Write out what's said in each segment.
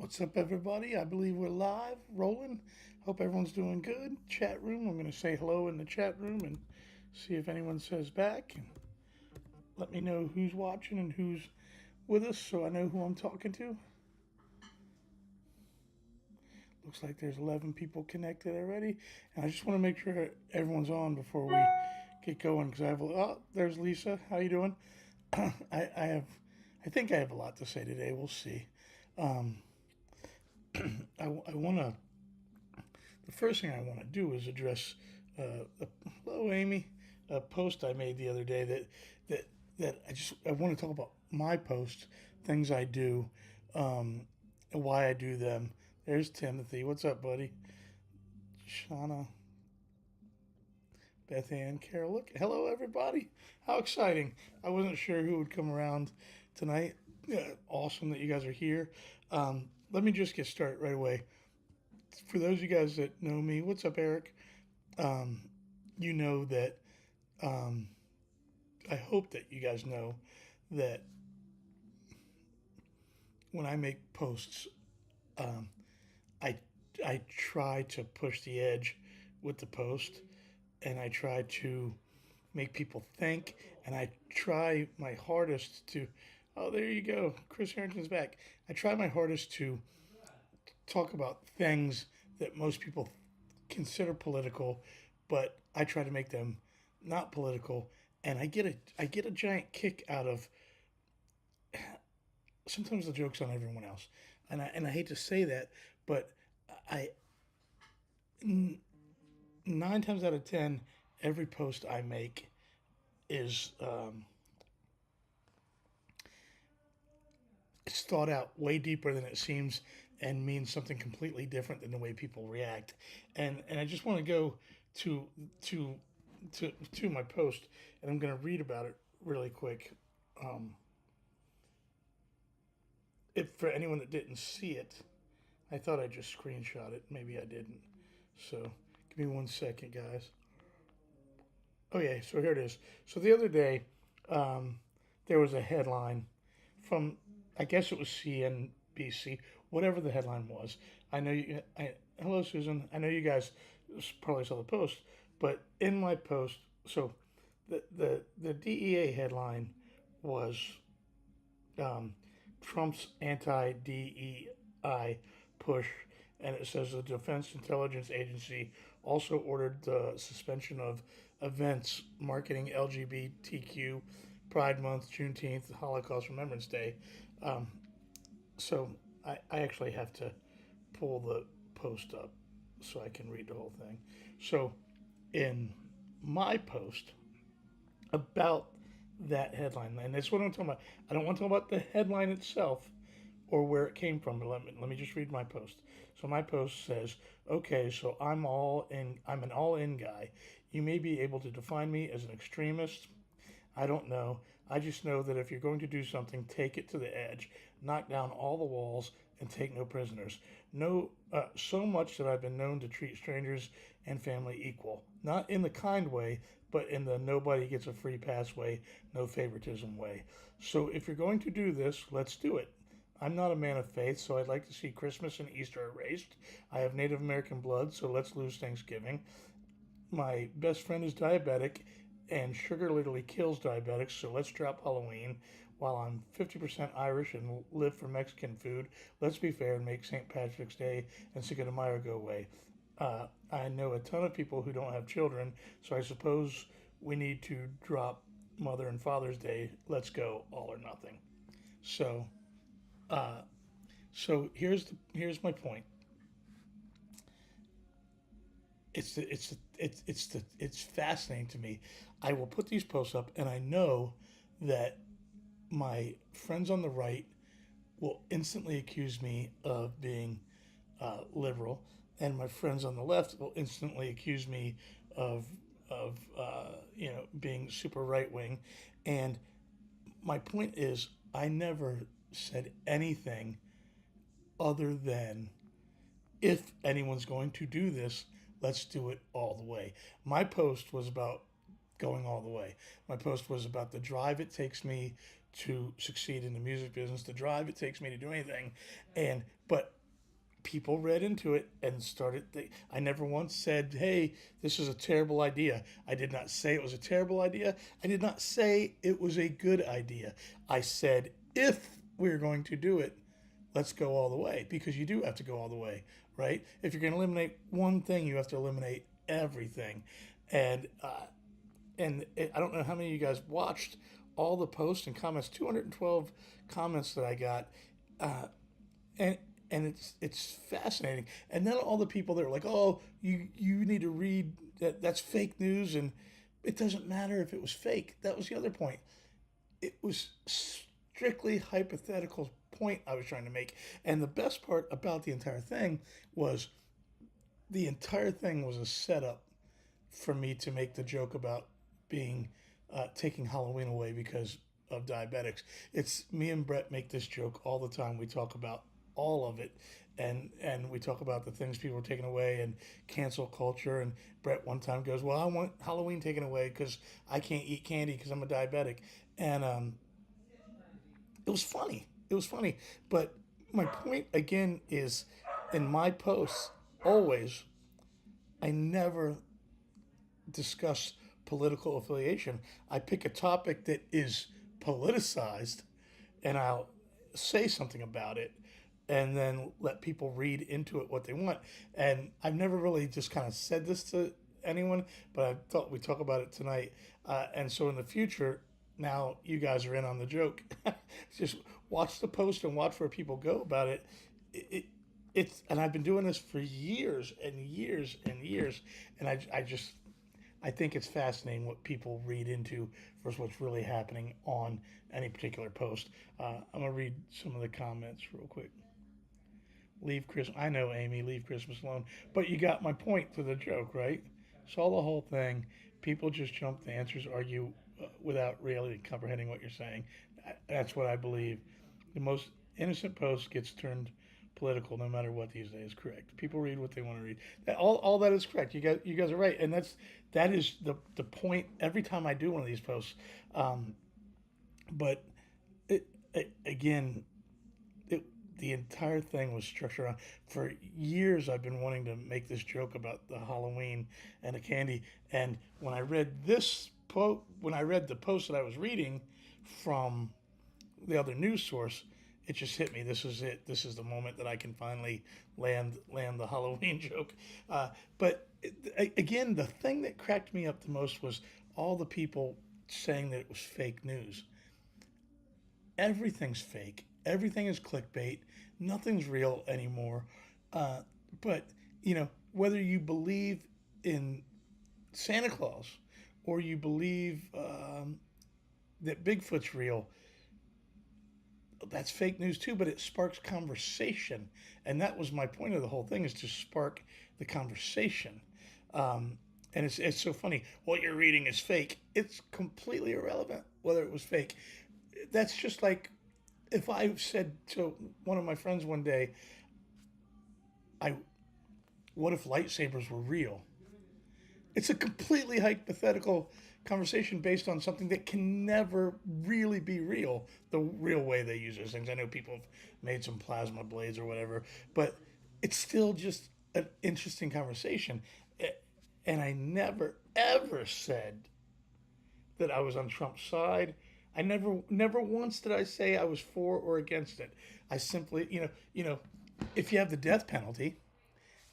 What's up, everybody? I believe we're live, rolling. Hope everyone's doing good. Chat room, I'm going to say hello in the chat room and see if anyone says back. And let me know who's watching and who's with us so I know who I'm talking to. Looks like there's 11 people connected already. And I just want to make sure everyone's on before we get going because I have there's Lisa. How you doing? I think I have a lot to say today. We'll see. Um, I want to The first thing I want to do is address hello Amy, a post I made the other day that I want to talk about my posts, things I do, and why I do them. There's Timothy. What's up, buddy? Shauna, Beth Ann, Carol. Look, hello everybody. How exciting! I wasn't sure who would come around tonight. Yeah, awesome that you guys are here. Let me just get started right away. For those of you guys that know me, what's up, Eric? Um, you know that um, I hope that you guys know that when I make posts, um, I I try to push the edge with the post, and I try to make people think, and I try my hardest to. Oh, there you go, Chris Harrington's back. I try my hardest to talk about things that most people consider political, but I try to make them not political, and I get a giant kick out of sometimes the joke's on everyone else, and I hate to say that, but I 9 times out of 10 every post I make is it's thought out way deeper than it seems and means something completely different than the way people react, and I just want to go to to to my post, and I'm going to read about it really quick. Um, if for anyone that didn't see it, I thought I just screenshot it. Maybe I didn't. So give me 1 second, guys. Oh yeah, so here it is. So the other day, um, there was a headline from, I guess it was CNBC, whatever the headline was. I know you. Hello, Susan. I know you guys probably saw the post, but in my post, so the DEA headline was um, Trump's anti-DEI push, and it says the Defense Intelligence Agency also ordered the suspension of events marketing LGBTQ Pride Month, Juneteenth, Holocaust Remembrance Day. Um, so I actually have to pull the post up so I can read the whole thing. So in my post about that headline, and that's what I'm talking about. I don't want to talk about the headline itself or where it came from, but let me just read my post. So my post says, "Okay, so I'm all in. I'm an all-in guy. You may be able to define me as an extremist. I don't know. I just know that if you're going to do something, take it to the edge, knock down all the walls, and take no prisoners. No, so much that I've been known to treat strangers and family equal, not in the kind way, but in the nobody gets a free pass way, no favoritism way. So if you're going to do this, let's do it. I'm not a man of faith, so I'd like to see Christmas and Easter erased. I have Native American blood, so let's lose Thanksgiving. My best friend is diabetic, and sugar literally kills diabetics, so let's drop Halloween. While I'm 50% Irish and live for Mexican food, let's be fair and make St. Patrick's Day and Cinco de Mayo go away. I know a ton of people who don't have children, so I suppose we need to drop Mother and Father's Day. Let's go all or nothing. So, uh, here's my point. It's fascinating to me. I will put these posts up, and I know that my friends on the right will instantly accuse me of being liberal, and my friends on the left will instantly accuse me of being super right wing. And my point is, I never said anything other than if anyone's going to do this, let's do it all the way. My post was about going all the way. My post was about the drive it takes me to succeed in the music business, the drive it takes me to do anything. And but people read into it and started. I never once said, "Hey, this is a terrible idea." I did not say it was a terrible idea. I did not say it was a good idea. I said, if we're going to do it, let's go all the way, because you do have to go all the way, right? If you're going to eliminate one thing, you have to eliminate everything. And I don't know how many of you guys watched all the posts and comments. 212 comments that I got, uh, and it's fascinating. And then all the people that are like, "Oh, you need to read that. That's fake news," and it doesn't matter if it was fake. That was the other point. It was strictly hypothetical point I was trying to make. And the best part about the entire thing was the entire thing was a setup for me to make the joke about being taking Halloween away because of diabetics. It's me and Brett make this joke all the time. We talk about all of it, and we talk about the things people are taking away and cancel culture. And Brett one time goes, "Well, I want Halloween taken away because I can't eat candy because I'm a diabetic," and it was funny. It was funny, but my point again is, in my posts, always I never discuss political affiliation. I pick a topic that is politicized and I'll say something about it and then let people read into it what they want. And I've never really just kind of said this to anyone, but I thought we'd talk about it tonight. And so in the future, now you guys are in on the joke. Just watch the post and watch where people go about it. It it's and I've been doing this for years and years and years, and I just I think it's fascinating what people read into versus what's really happening on any particular post. I'm gonna read some of the comments real quick. Leave Christmas. I know, Amy. Leave Christmas alone. But you got my point to the joke, right? Saw the whole thing. People just jump to answers, argue without really comprehending what you're saying. That's what I believe. The most innocent post gets turned political, no matter what these days. Correct. People read what they want to read. All that is correct. You guys are right, and that is the point. Every time I do one of these posts, um, but again, it, the entire thing was structured around. For years, I've been wanting to make this joke about the Halloween and the candy. And when I read the post that I was reading from the other news source, it just hit me. This is it. This is the moment that I can finally land the Halloween joke. But again, the thing that cracked me up the most was all the people saying that it was fake news. Everything's fake. Everything is clickbait. Nothing's real anymore. Uh, but whether you believe in Santa Claus or you believe that Bigfoot's real, that's fake news too. But it sparks conversation, and that was my point of the whole thing: is to spark the conversation. Um, and it's so funny. What you're reading is fake. It's completely irrelevant whether it was fake. That's just like if I said to one of my friends one day, "I what if lightsabers were real?" It's a completely hypothetical conversation based on something that can never really be real. The real way they use those things. I know people have made some plasma blades or whatever, but it's still just an interesting conversation. And I never ever said that I was on Trump's side. I never once did I say I was for or against it. I simply, if you have the death penalty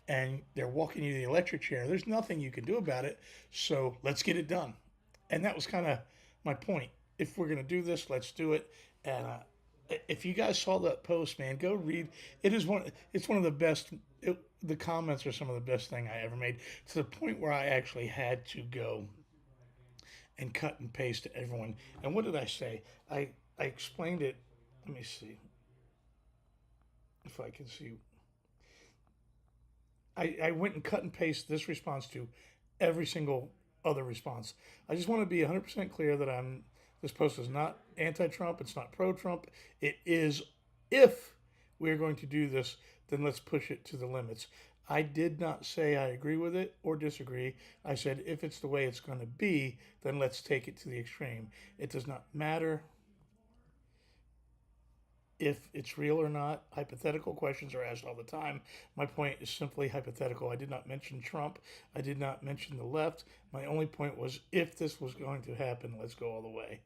and they're walking you to the electric chair, there's nothing you can do about it. So let's get it done. And that was kind of my point. If we're gonna do this, let's do it. And if you guys saw that post, man, go read. It's one of the best. The comments are some of the best thing I ever made, to the point where I actually had to go and cut and paste to everyone. And what did I say? I explained it. Let me see if I can see. I went and cut and paste this response to every single other response. I just want to be 100% clear that this post is not anti-Trump. It's not pro-Trump. It is, if we're going to do this, then let's push it to the limits. I did not say I agree with it or disagree. I said if it's the way it's going to be, then let's take it to the extreme. It does not matter if it's real or not. Hypothetical questions are asked all the time. My point is simply hypothetical. I did not mention Trump. I did not mention the left. My only point was if this was going to happen, let's go all the way.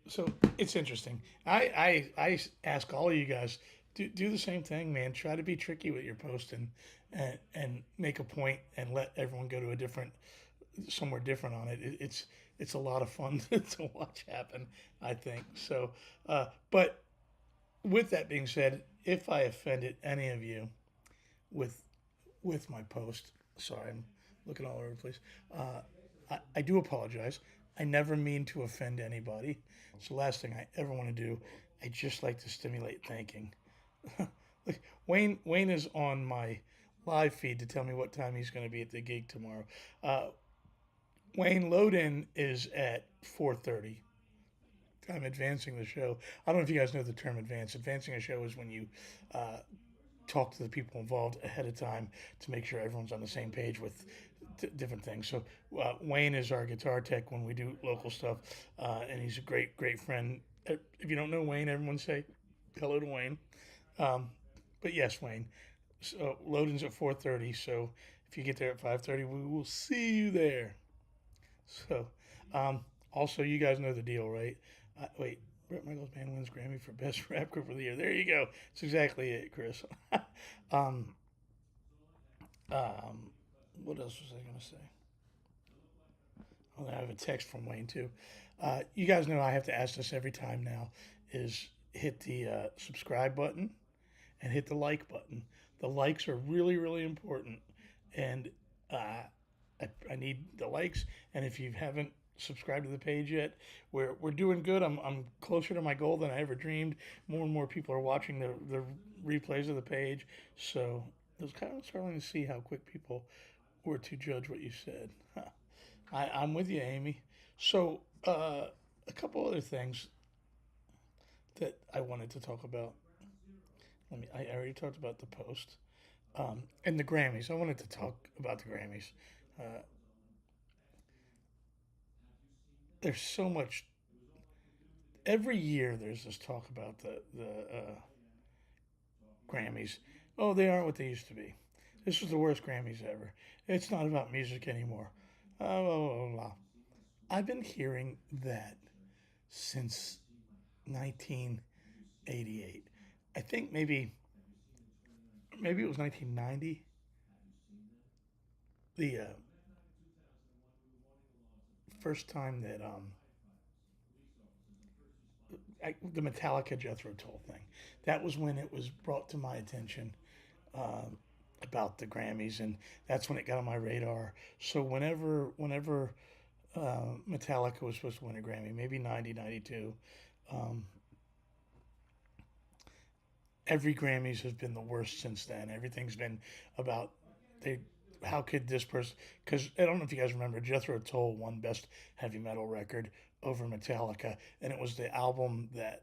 So it's interesting. I ask all of you guys, do the same thing, man. Try to be tricky with your posting, and make a point and let everyone go to a different somewhere different on it. It's a lot of fun to watch happen. I think so. But with that being said, if I offended any of you with my post, sorry, I'm looking all over the place. I do apologize. I never mean to offend anybody. It's the last thing I ever want to do. I just like to stimulate thinking. Like Wayne is on my live feed to tell me what time he's going to be at the gig tomorrow. Uh, Wayne, load in is at 4:30. I'm advancing the show. I don't know if you guys know the term advance. Advancing a show is when you uh, talk to the people involved ahead of time to make sure everyone's on the same page with different things. So Wayne is our guitar tech when we do local stuff, and he's a great friend. If you don't know Wayne, everyone say hello to Wayne. Um, but yes, Wayne. So loading's at 4:30. So if you get there at 5:30, we will see you there. So, um, also, you guys know the deal, right? Wait, Brett Michaels Band wins Grammy for Best Rap Group of the Year. There you go. It's exactly it, Chris. um, um, what else was I going to say? Oh, I have a text from Wayne, too. You guys know I have to ask this every time now is hit the subscribe button and hit the like button. The likes are really important. And I need the likes. And if you haven't subscribed to the page yet, we're doing good. I'm closer to my goal than I ever dreamed. More and more people are watching the replays of the page. So I was kind of starting to see how quick people were to judge what you said. Huh. I'm with you, Amy. So a couple other things that I wanted to talk about. I already talked about the post and the Grammys. I wanted to talk about the Grammys. Uh, there's so much. Every year, there's this talk about the Grammys. Oh, they aren't what they used to be. This was the worst Grammys ever. It's not about music anymore. Blah, blah, blah. I've been hearing that since 1988. I think maybe it was 1990. The first time that the Metallica Jethro Tull thing. That was when it was brought to my attention um, about the Grammys, and that's when it got on my radar. So whenever Metallica was supposed to win a Grammy, maybe 90, 92, um, every Grammys has been the worst since then. Everything's been about they. How could this person? Because I don't know if you guys remember, Jethro Tull won Best Heavy Metal Record over Metallica, and it was the album that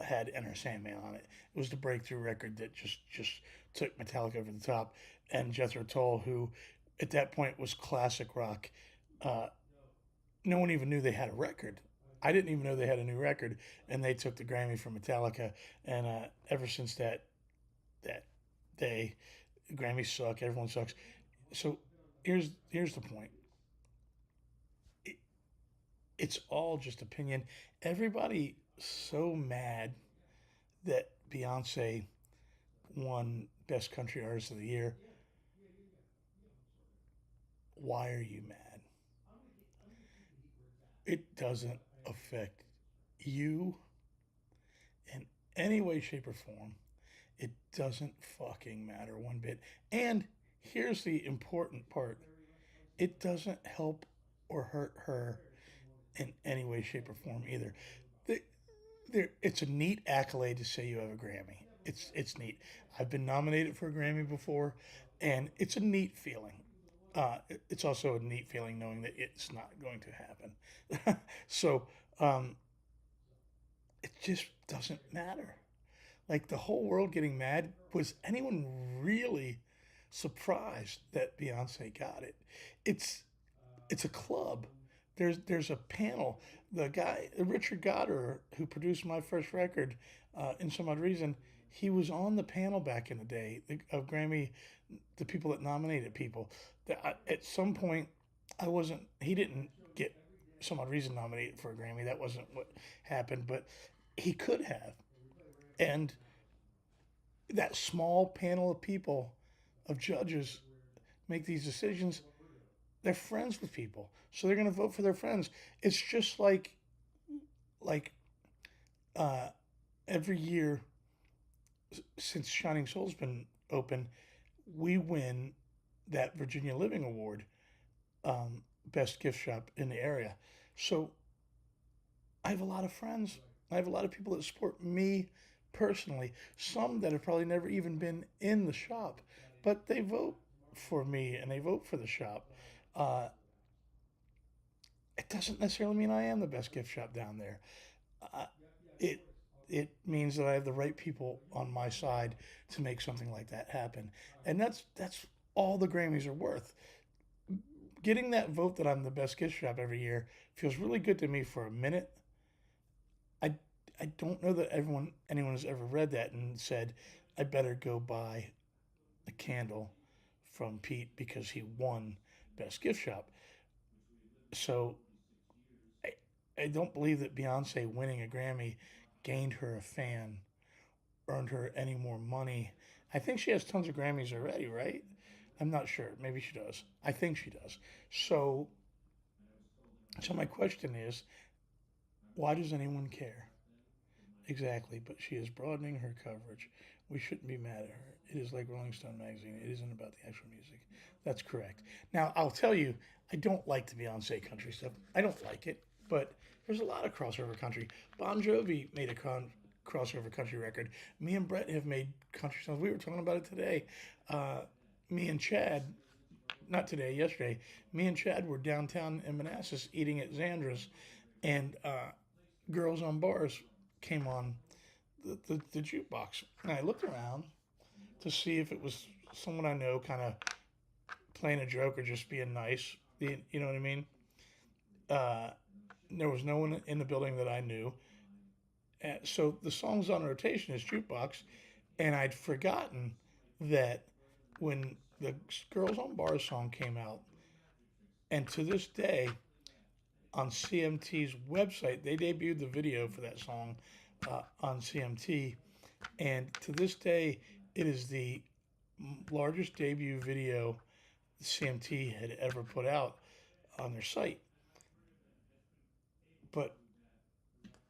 had Enter Sandman on it. It was the breakthrough record that just took Metallica over the top. And Jethro Tull, who at that point was classic rock, uh, no one even knew they had a record. I didn't even know they had a new record, and they took the Grammy from Metallica. And ever since that day, Grammys suck. Everyone sucks. So here's the point. It, it's all just opinion. Everybody so mad that Beyonce won Best Country Artist of the Year. Why are you mad? It doesn't affect you in any way, shape, or form. It doesn't fucking matter one bit. And here's the important part, it doesn't help or hurt her in any way, shape, or form either. The, it's a neat accolade to say you have a Grammy. It's neat. I've been nominated for a Grammy before, and it's a neat feeling. It's also a neat feeling knowing that it's not going to happen. So it just doesn't matter. Like the whole world getting mad. Was anyone really surprised that Beyonce got it? It's it's a club. There's a panel. the guy Richard Goddard, who produced my first record, in some odd reason, he was on the panel back in the day of Grammy, the people that nominated people. At some point, I wasn't. He didn't get some odd reason nominated for a Grammy. That wasn't what happened, but he could have. And that small panel of people, of judges, make these decisions. They're friends with people, so they're going to vote for their friends. It's just like uh, every year since Shining Soul's been open, we win that Virginia Living Award, best gift shop in the area. So I have a lot of friends. I have a lot of people that support me personally. Some that have probably never even been in the shop, but they vote for me and they vote for the shop. Uh, it doesn't necessarily mean I am the best gift shop down there. Uh, it it means that I have the right people on my side to make something like that happen, and that's all the Grammys are worth. Getting that vote that I'm the best gift shop every year feels really good to me for a minute. I I don't know that anyone has ever read that and said I better go buy a candle from Pete because he won best gift shop. So I, I don't believe that Beyonce winning a Grammy gained her a fan, earned her any more money. I think she has tons of Grammys already, right? I'm not sure. Maybe she does. I think she does. So, so my question is, why does anyone care? Exactly, but she is broadening her coverage. We shouldn't be mad at her. It is like Rolling Stone magazine. It isn't about the actual music. That's correct. Now, I'll tell you, I don't like the Beyonce country stuff. I don't like it, but there's a lot of crossover country. Bon Jovi made a crossover country record. Me and Brett have made country songs. We were talking about it today. Uh, me and Chad, not today, yesterday, me and Chad were downtown in Manassas eating at Zandra's, and Girls on Bars came on the jukebox. And I looked around to see if it was someone I know kind of playing a joke or just being nice. You know what I mean? Uh, there was no one in the building that I knew. So the songs on rotation is jukebox, and I'd forgotten that when the Girls on Bars song came out, and to this day on CMT's website, they debuted the video for that song on CMT, and to this day, it is the largest debut video CMT had ever put out on their site. But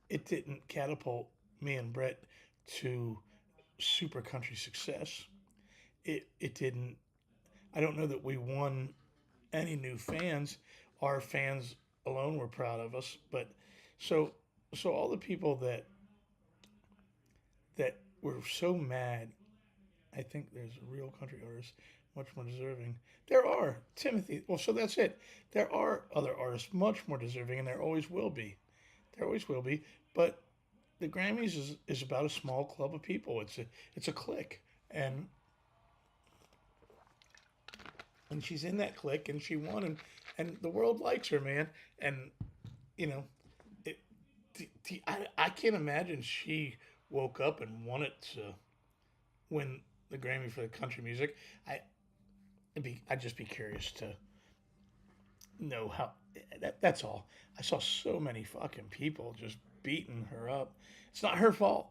it didn't catapult me and Brett to super country success. It didn't. I don't know that we won any new fans. Our fans alone were proud of us. But so so all the people that were so mad, I think there's real country artists much more deserving. There are Timothy. Well, so that's it. There are other artists much more deserving, and there always will be. There always will be. But the Grammys is about a small club of people. It's a clique, and she's in that clique, and she won, and the world likes her, man. And you know, it, I can't imagine she woke up and wanted to win the Grammy for the country music. I'd just be curious to know how. That's all. I saw so many fucking people just beating her up. It's not her fault.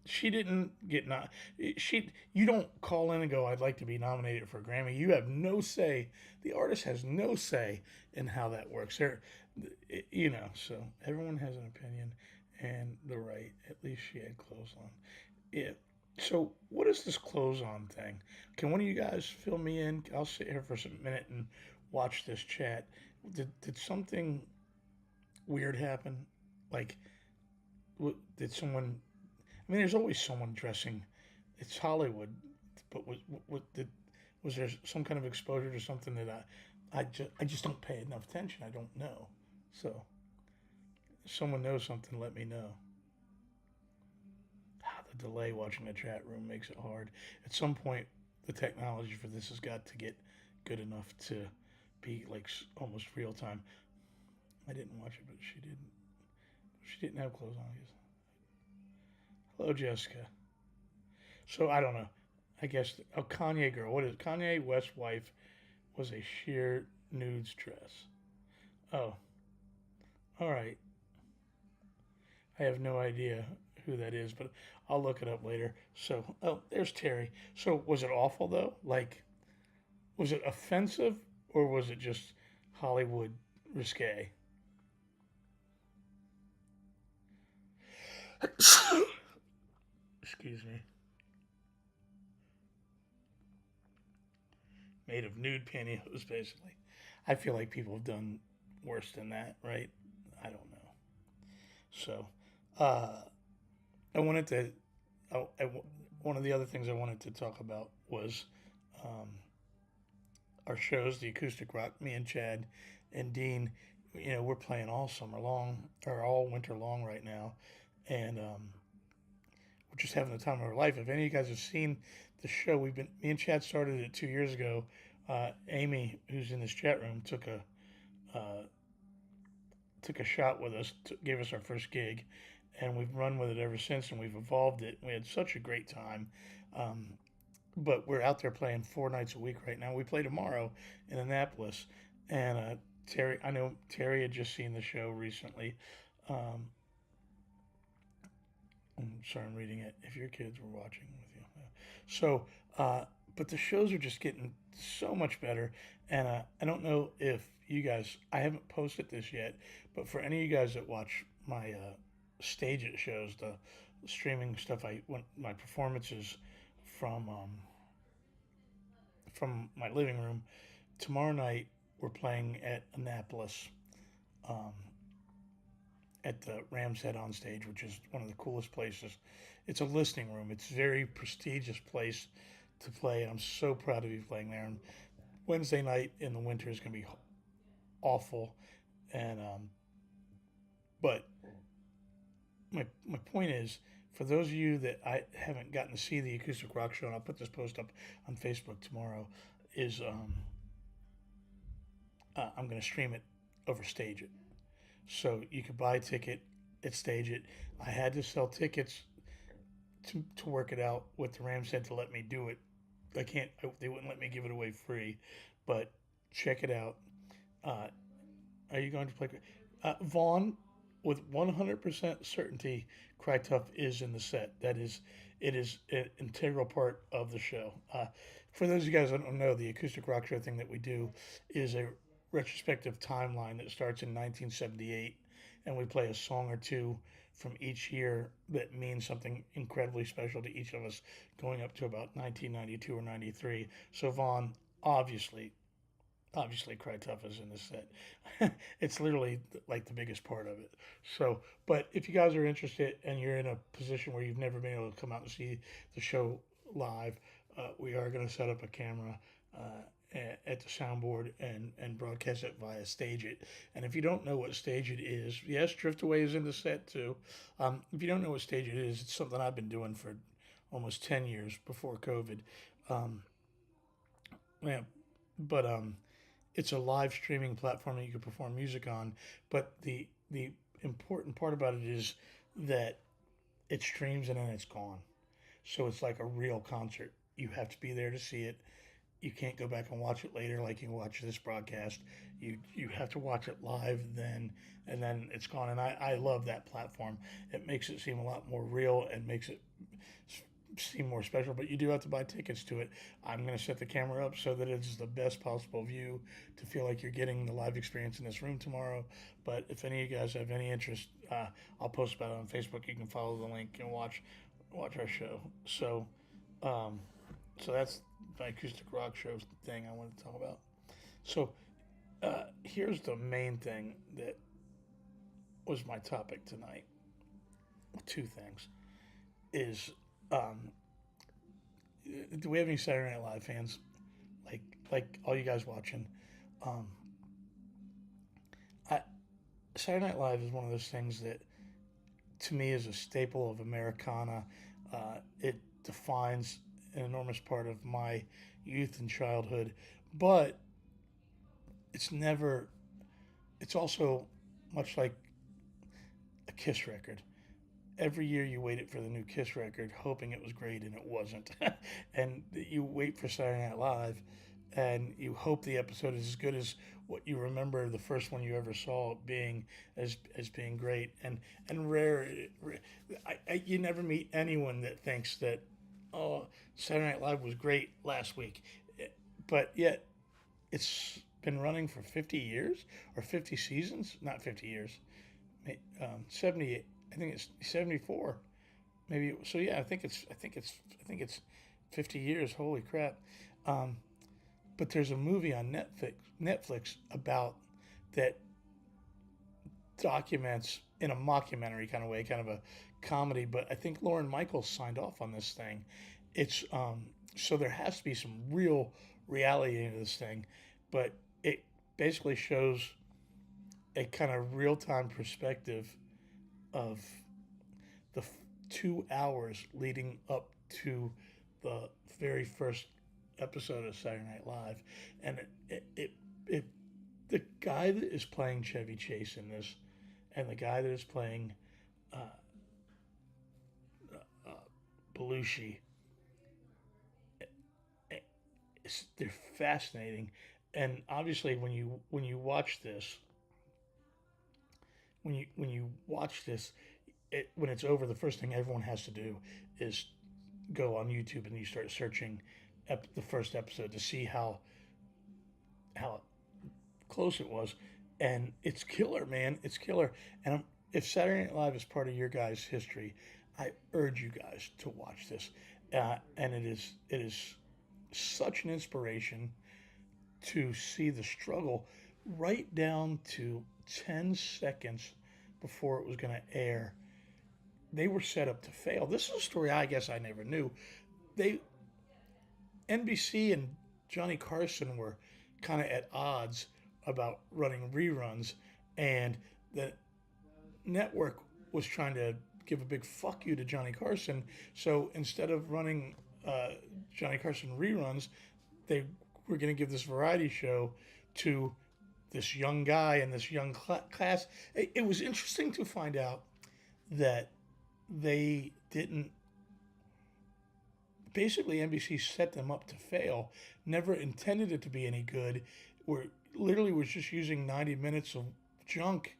She didn't get not. She. You don't call in and go, "I'd like to be nominated for a Grammy." You have no say. The artist has no say in how that works. So everyone has an opinion and the right. At least she had clothes on. Yeah. So what is this clothes on thing? Can one of you guys fill me in? I'll sit here for a minute and watch this chat. Did something weird happen? Like, did someone? I mean, there's always someone dressing. It's Hollywood, but was there some kind of exposure to something that I just don't pay enough attention. I don't know. So, if someone knows something, let me know. The delay watching the chat room makes it hard. At some point, the technology for this has got to get good enough to be like almost real time. I didn't watch it, but she didn't. She didn't have clothes on. I guess. Hello, Jessica. So I don't know. I guess Kanye girl. What is Kanye West's wife was a sheer nudes dress. Oh, all right. I have no idea who that is, but I'll look it up later. So, oh, there's Terry. So, was it awful though? Like, was it offensive or was it just Hollywood risque? Excuse me. Made of nude pantyhose, basically. I feel like people have done worse than that, right? I don't know. So, uh, I wanted to. One of the other things I wanted to talk about was um, our shows, the acoustic rock. Me and Chad and Dean, we're playing all summer long or all winter long right now, and we're just having the time of our life. If any of you guys have seen the show, me and Chad started it 2 years ago. Amy, who's in this chat room, uh, took a shot with us, gave us our first gig, and we've run with it ever since, and we've evolved it. We had such a great time. Um, but we're out there playing 4 nights a week right now. We play tomorrow in Annapolis, and Terry, I know Terry had just seen the show recently. Um, I'm sorry, I'm reading it. If your kids were watching with you, so but the shows are just getting so much better, and I don't know if you guys, I haven't posted this yet, but for any of you guys that watch my stage it shows, the streaming stuff, my performances from um, from my living room. Tomorrow night we're playing at Annapolis, um, at the Ram's Head on stage, which is one of the coolest places. It's a listening room. It's a very prestigious place to play, and I'm so proud to be playing there. And Wednesday night in the winter is going to be awful, and but my point is, for those of you that I haven't gotten to see the acoustic rock show, and I'll put this post up on Facebook tomorrow, is I'm going to stream it over Stage It. So you could buy a ticket at Stage It. I had to sell tickets to work it out with the Rams said to let me do it. I can't. They wouldn't let me give it away free, but check it out. Uh, are you going to play? Vaughn, with 100% certainty, Cry Tough is in the set. It is an integral part of the show. For those of you guys that don't know, the acoustic rock show thing that we do is a retrospective timeline that starts in 1978, and we play a song or two from each year that means something incredibly special to each of us, going up to about 1992 or 93. So Vaughn, obviously, Cry Tough is in this set. It's literally like the biggest part of it. So, but if you guys are interested and you're in a position where you've never been able to come out and see the show live, we are going to set up a camera at the soundboard and broadcast it via Stage It. And if you don't know what Stage It is, yes, Drift Away is in the set too. If you don't know what Stage It is, it's something I've been doing for almost 10 years before COVID. Um, yeah, but it's a live streaming platform that you can perform music on. But the important part about it is that it streams and then it's gone. So it's like a real concert. You have to be there to see it. You can't go back and watch it later like you can watch this broadcast. You have to watch it live then, and then it's gone. And I love that platform. It makes it seem a lot more real and makes it seem more special, but you do have to buy tickets to it. I'm going to set the camera up so that it's the best possible view to feel like you're getting the live experience in this room tomorrow. But if any of you guys have any interest, I'll post about it on Facebook. You can follow the link and watch our show. Um, so that's my acoustic rock show thing I wanted to talk about. So here's the main thing that was my topic tonight. Two things is um, do we have any Saturday Night Live fans? Like all you guys watching? Um, I, Saturday Night Live is one of those things that to me is a staple of Americana. It defines an enormous part of my youth and childhood, but it's never. It's also much like a Kiss record. Every year you waited for the new Kiss record, hoping it was great, and it wasn't. And you wait for Saturday Night Live, and you hope the episode is as good as what you remember the first one you ever saw being as being great. And you never meet anyone that thinks that, oh, Saturday Night Live was great last week, but yet it's been running for 50 years or 50 seasons, not 50 years, 70. I think it's 74. Maybe so. Yeah, I think it's 50 years. Holy crap! Um, but there's a movie on Netflix about that documents in a mockumentary kind of way, kind of a comedy. But I think Lauren Michaels signed off on this thing. It's so there has to be some real reality into this thing, but it basically shows a kind of real time perspective of the 2 hours leading up to the very first episode of Saturday Night Live, and it the guy that is playing Chevy Chase in this, and the guy that is playing uh, uh, Belushi, they're fascinating, and obviously when you watch this, when it's over, the first thing everyone has to do is go on YouTube and you start searching the first episode to see how close it was, and it's killer, man. It's killer. And if Saturday Night Live is part of your guys' history, I urge you guys to watch this. And it is such an inspiration to see the struggle right down to 10 seconds before it was going to air. They were set up to fail. This is a story I guess I never knew. They NBC and Johnny Carson were kind of at odds about running reruns, and the network was trying to give a big fuck you to Johnny Carson. So instead of running Johnny Carson reruns, they were going to give this variety show to this young guy and this young class. It was interesting to find out that they didn't. Basically, NBC set them up to fail. Never intended it to be any good. Were literally was just using 90 minutes of junk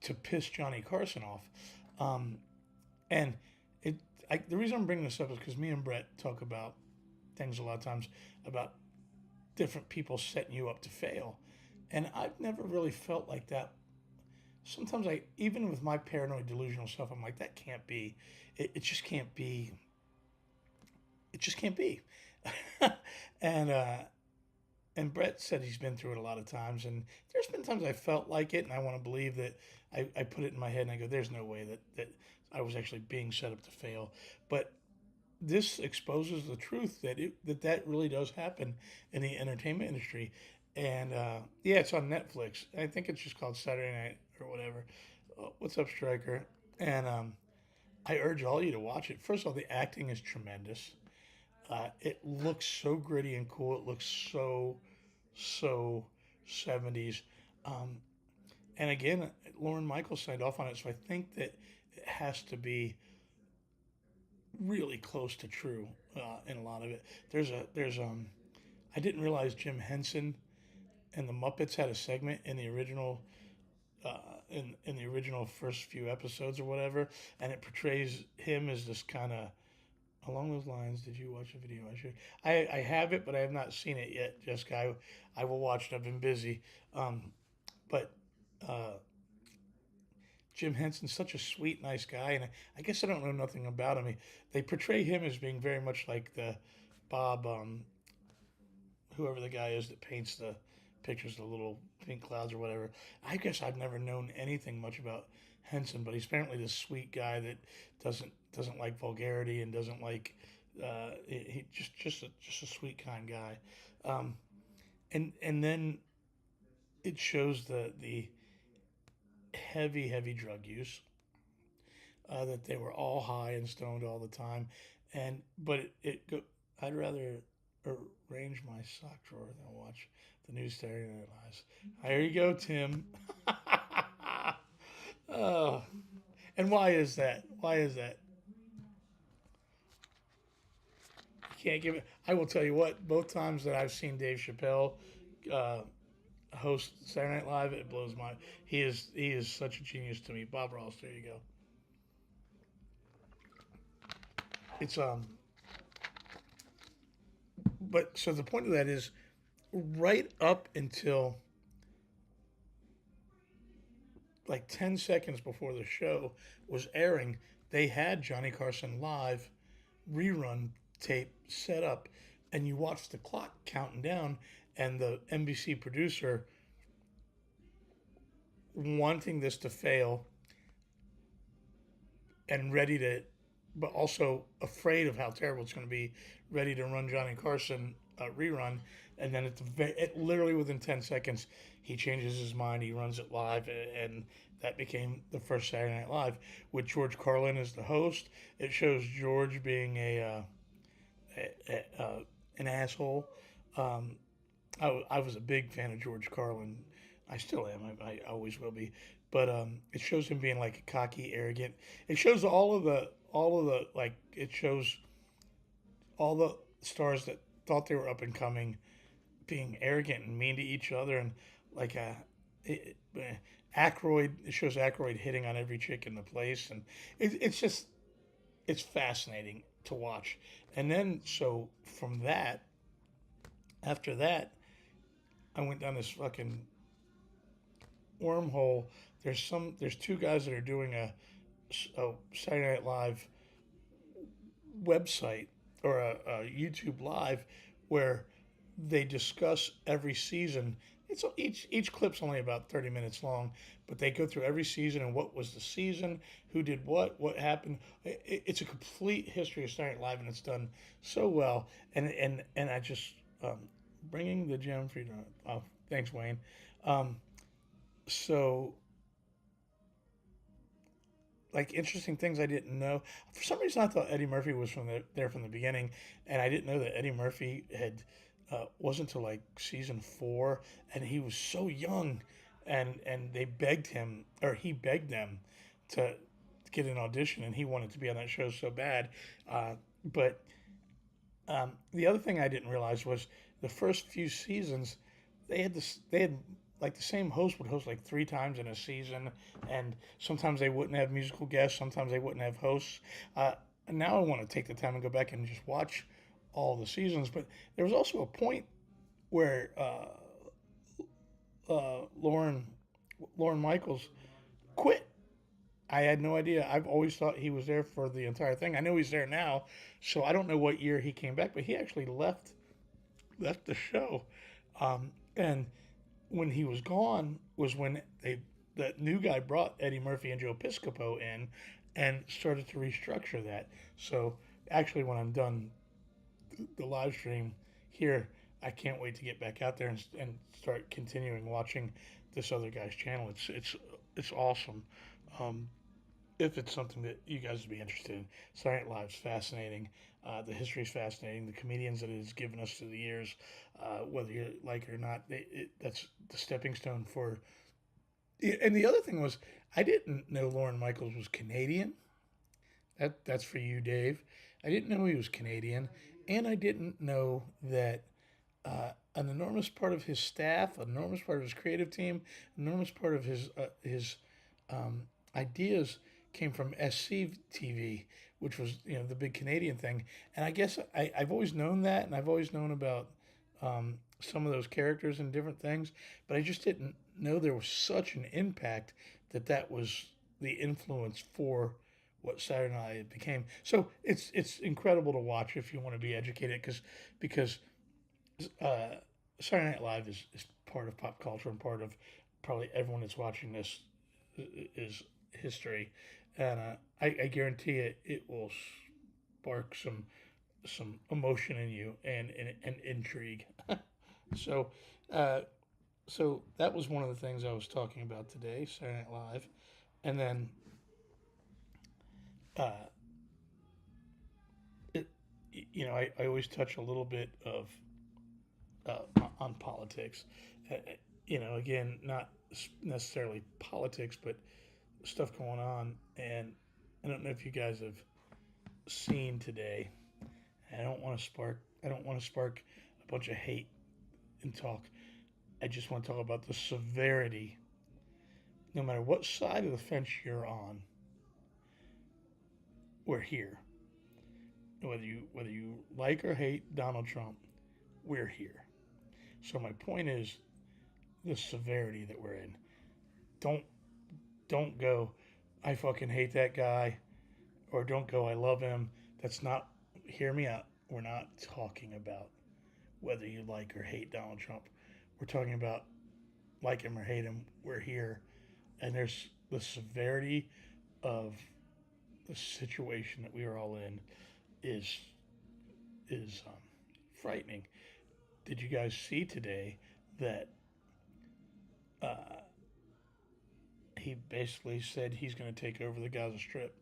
to piss Johnny Carson off. Um, and the reason I'm bringing this up is because me and Brett talk about things a lot of times about different people setting you up to fail. And I've never really felt like that. Sometimes even with my paranoid delusional stuff, I'm like, that can't be. It just can't be. It just can't be. and and Brett said he's been through it a lot of times, and there's been times I felt like it, and I want to believe that I put it in my head, and I go, there's no way that I was actually being set up to fail. But this exposes the truth that really does happen in the entertainment industry. And yeah, it's on Netflix. I think it's just called Saturday Night or whatever. What's up, Striker? And I urge all you to watch it. First of all, the acting is tremendous. It looks so gritty and cool. It looks so 70s. Um, and again, Lauren Michaels signed off on it, so I think that it has to be really close to true in a lot of it. There's I didn't realize Jim Henson and the Muppets had a segment in the original in the original first few episodes or whatever, and it portrays him as this kind of along those lines. Did you watch the video? I have it, but I have not seen it yet, Jessica. I will watch it. I've been busy, but uh, Jim Henson's such a sweet, nice guy, and I guess I don't know nothing about him. They portray him as being very much like the Bob, whoever the guy is that paints the pictures, the little pink clouds or whatever. I guess I've never known anything much about Henson, but he's apparently this sweet guy that doesn't like vulgarity and doesn't like he just a sweet kind guy, and then it shows the heavy drug use, that they were all high and stoned all the time, and but I'd rather arrange my sock drawer than watch the new Saturday Night Lives. Here you go, Tim. Oh, and why is that? Why is that? You can't give it. I will tell you what. Both times that I've seen Dave Chappelle uh, host Saturday Night Live, it blows my. He is such a genius to me. Bob Ross. There you go. It's But so the point of that is, right up until like 10 seconds before the show was airing, they had Johnny Carson live rerun tape set up, and you watch the clock counting down, and the NBC producer wanting this to fail and ready to, but also afraid of how terrible it's going to be, ready to run Johnny Carson rerun, and then literally within 10 seconds, he changes his mind. He runs it live, and that became the first Saturday Night Live with George Carlin as the host. It shows George being an asshole. Um, I was a big fan of George Carlin. I still am. I always will be. But it shows him being like cocky, arrogant. It shows all of the like. It shows all the stars that thought they were up and coming being arrogant and mean to each other, and like Aykroyd. It shows Aykroyd hitting on every chick in the place, and it's just it's fascinating to watch. And then so from that, after that, I went down this fucking wormhole. There's two guys that are doing a Saturday Night Live website or a YouTube live where they discuss every season. It's each clip's only about 30 minutes long, but they go through every season and what was the season, who did what happened. It's a complete history of Saturday Night Live, and it's done so well. And I just bringing the gem for you. Oh, thanks, Wayne. Um, so like interesting things I didn't know. For some reason, I thought Eddie Murphy was there from the beginning, and I didn't know that Eddie Murphy had wasn't until like season 4, and he was so young, and they begged him, or he begged them to get an audition, and he wanted to be on that show so bad. But the other thing I didn't realize was the first few seasons they had like the same host would host like 3 times in a season, and sometimes they wouldn't have musical guests, sometimes they wouldn't have hosts. Now I want to take the time and go back and just watch all the seasons, but there was also a point where Lauren Michaels quit. I had no idea. I've always thought he was there for the entire thing. I know he's there now, so I don't know what year he came back, but he actually left the show. And when he was gone was when that new guy brought Eddie Murphy and Joe Piscopo in and started to restructure that. So actually, when I'm done the live stream here, I can't wait to get back out there and start continuing watching this other guy's channel. It's awesome. Um, if it's something that you guys would be interested in, Saturday Night Live's fascinating. The history is fascinating. The comedians that it has given us through the years, whether you like it or not, that's the stepping stone for. And the other thing was, I didn't know Lauren Michaels was Canadian. That's for you, Dave. I didn't know he was Canadian, and I didn't know that an enormous part of his staff, an enormous part of his creative team, an enormous part of his ideas came from SC TV, which was the big Canadian thing. And I guess I've always known that, and I've always known about some of those characters and different things, but I just didn't know there was such an impact that was the influence for what Saturday Night became. So it's incredible to watch if you want to be educated because uh, Saturday Night Live is part of pop culture and part of probably everyone that's watching this is history, and I guarantee it will spark some emotion in you and intrigue. So, uh, so that was one of the things I was talking about today, Saturday Night Live, and then uh, it, I always touch a little bit of on politics. Again, not necessarily politics, but stuff going on, and I don't know if you guys have seen today. I don't want to spark. I don't want to spark a bunch of hate and talk. I just want to talk about the severity. No matter what side of the fence you're on, we're here. Whether you like or hate Donald Trump, we're here. So my point is the severity that we're in. Don't don't go, I fucking hate that guy, or don't go, I love him. That's not. Hear me out. We're not talking about whether you like or hate Donald Trump. We're talking about like him or hate him. We're here, and there's the severity of the situation that we are all in is is frightening. Did you guys see today that uh, he basically said he's going to take over the Gaza Strip?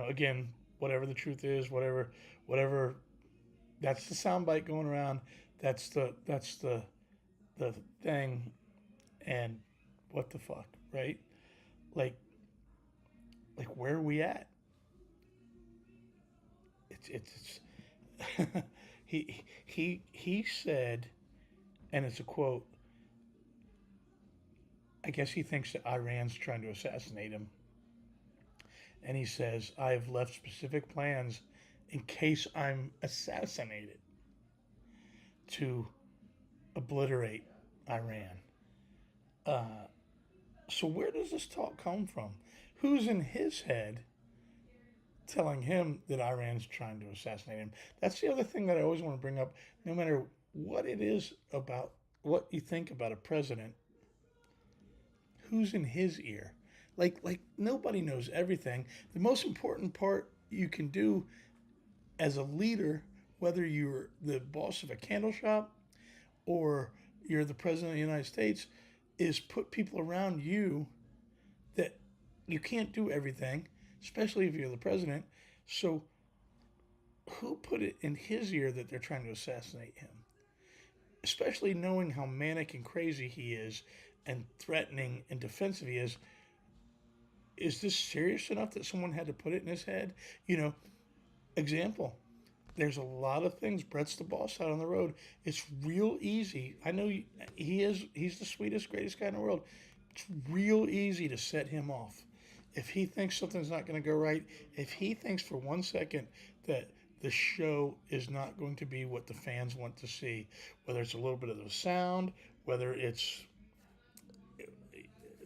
Again, whatever the truth is, whatever. That's the soundbite going around. That's the thing. And what the fuck, right? Like like where are we at? It's he said, and it's a quote. I guess he thinks that Iran's trying to assassinate him, and he says, "I have left specific plans in case I'm assassinated to obliterate Iran." Uh, so where does this talk come from? Who's in his head telling him that Iran's trying to assassinate him? That's the other thing that I always want to bring up. No matter what it is about what you think about a president, who's in his ear? Like nobody knows everything. The most important part you can do as a leader, whether you're the boss of a candle shop or you're the president of the United States, is put people around you that you can't do everything, especially if you're the president. So who put it in his ear that they're trying to assassinate him? Especially knowing how manic and crazy he is and threatening and defensive he is this serious enough that someone had to put it in his head? Example, there's a lot of things. Brett's the boss out on the road. It's real easy. I know he's the sweetest, greatest guy in the world. It's real easy to set him off. If he thinks something's not going to go right, if he thinks for 1 second that the show is not going to be what the fans want to see, whether it's a little bit of the sound, whether it's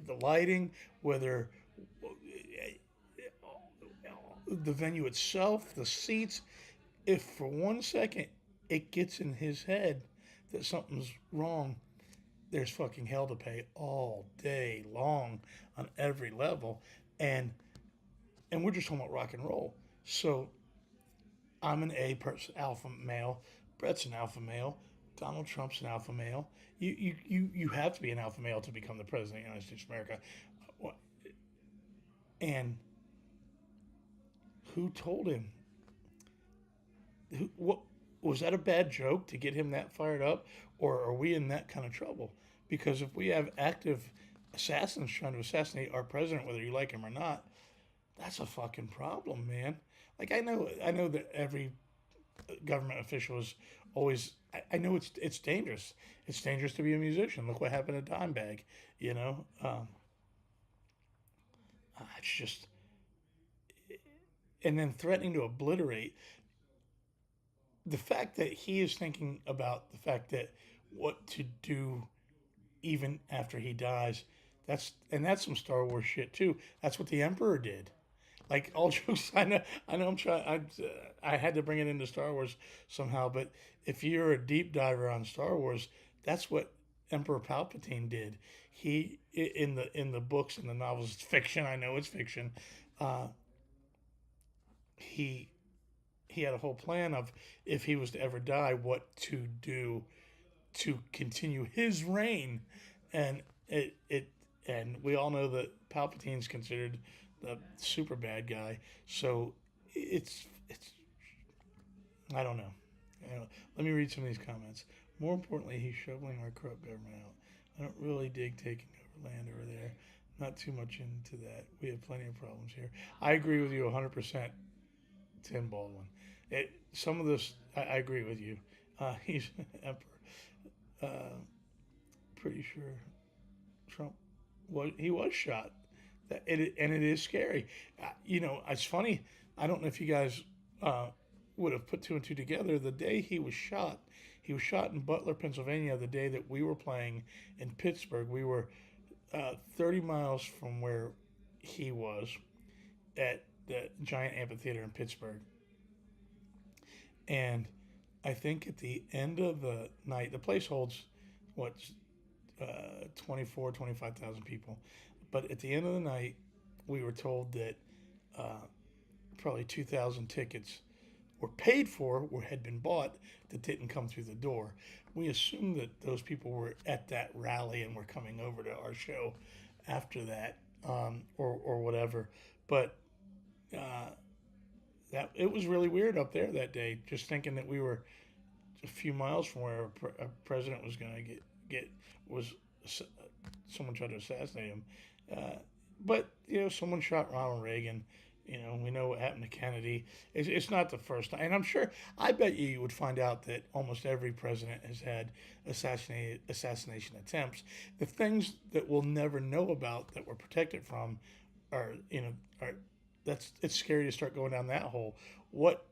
the lighting, whether the venue itself, the seats, if for 1 second it gets in his head that something's wrong, there's fucking hell to pay all day long on every level. And we're just talking about rock and roll. So I'm an A person, alpha male. Brett's an alpha male. Donald Trump's an alpha male. You have to be an alpha male to become the president of the United States of America. And who told him? What was that a bad joke to get him that fired up, or are we in that kind of trouble? Because if we have active assassins trying to assassinate our president, whether you like him or not, that's a fucking problem, man. Like I know that every government official is always. I know it's dangerous. It's dangerous to be a musician. Look what happened to Dimebag. You know, it's just, and then threatening to obliterate. The fact that he is thinking about the fact that what to do even after he dies, that's some Star Wars shit too. That's what the Emperor did. Like all jokes, I know, I'm trying. I had to bring it into Star Wars somehow. But if you're a deep diver on Star Wars, that's what Emperor Palpatine did. He in the books and the novels, it's fiction. I know it's fiction. Uh, he he had a whole plan of if he was to ever die, what to do to continue his reign, and it and we all know that Palpatine's considered the super bad guy. So it's I don't know. Let me read some of these comments. More importantly, he's shoveling our corrupt government out. I don't really dig taking over land over there. not too much into that. We have plenty of problems here. I agree with you 100%, Tim Baldwin. Some of this, I agree with you. He's emperor. Uh, pretty sure Trump he was shot. And it is scary. It's funny. I don't know if you guys would have put two and two together. The day he was shot in Butler, Pennsylvania. The day that we were playing in Pittsburgh, we were 30 miles from where he was at the giant amphitheater in Pittsburgh. And I think at the end of the night, the place holds what 25,000 people. But at the end of the night, we were told that uh, probably 2,000 tickets were paid for or had been bought that didn't come through the door. We assumed that those people were at that rally and were coming over to our show after that, or whatever. But uh, that it was really weird up there that day, just thinking that we were a few miles from where a president was going to get was someone tried to assassinate him. But someone shot Ronald Reagan. We know what happened to Kennedy. It's not the first time, and I'm sure. I bet you would find out that almost every president has had assassination attempts. The things that we'll never know about that we're protected from are are it's scary to start going down that hole. What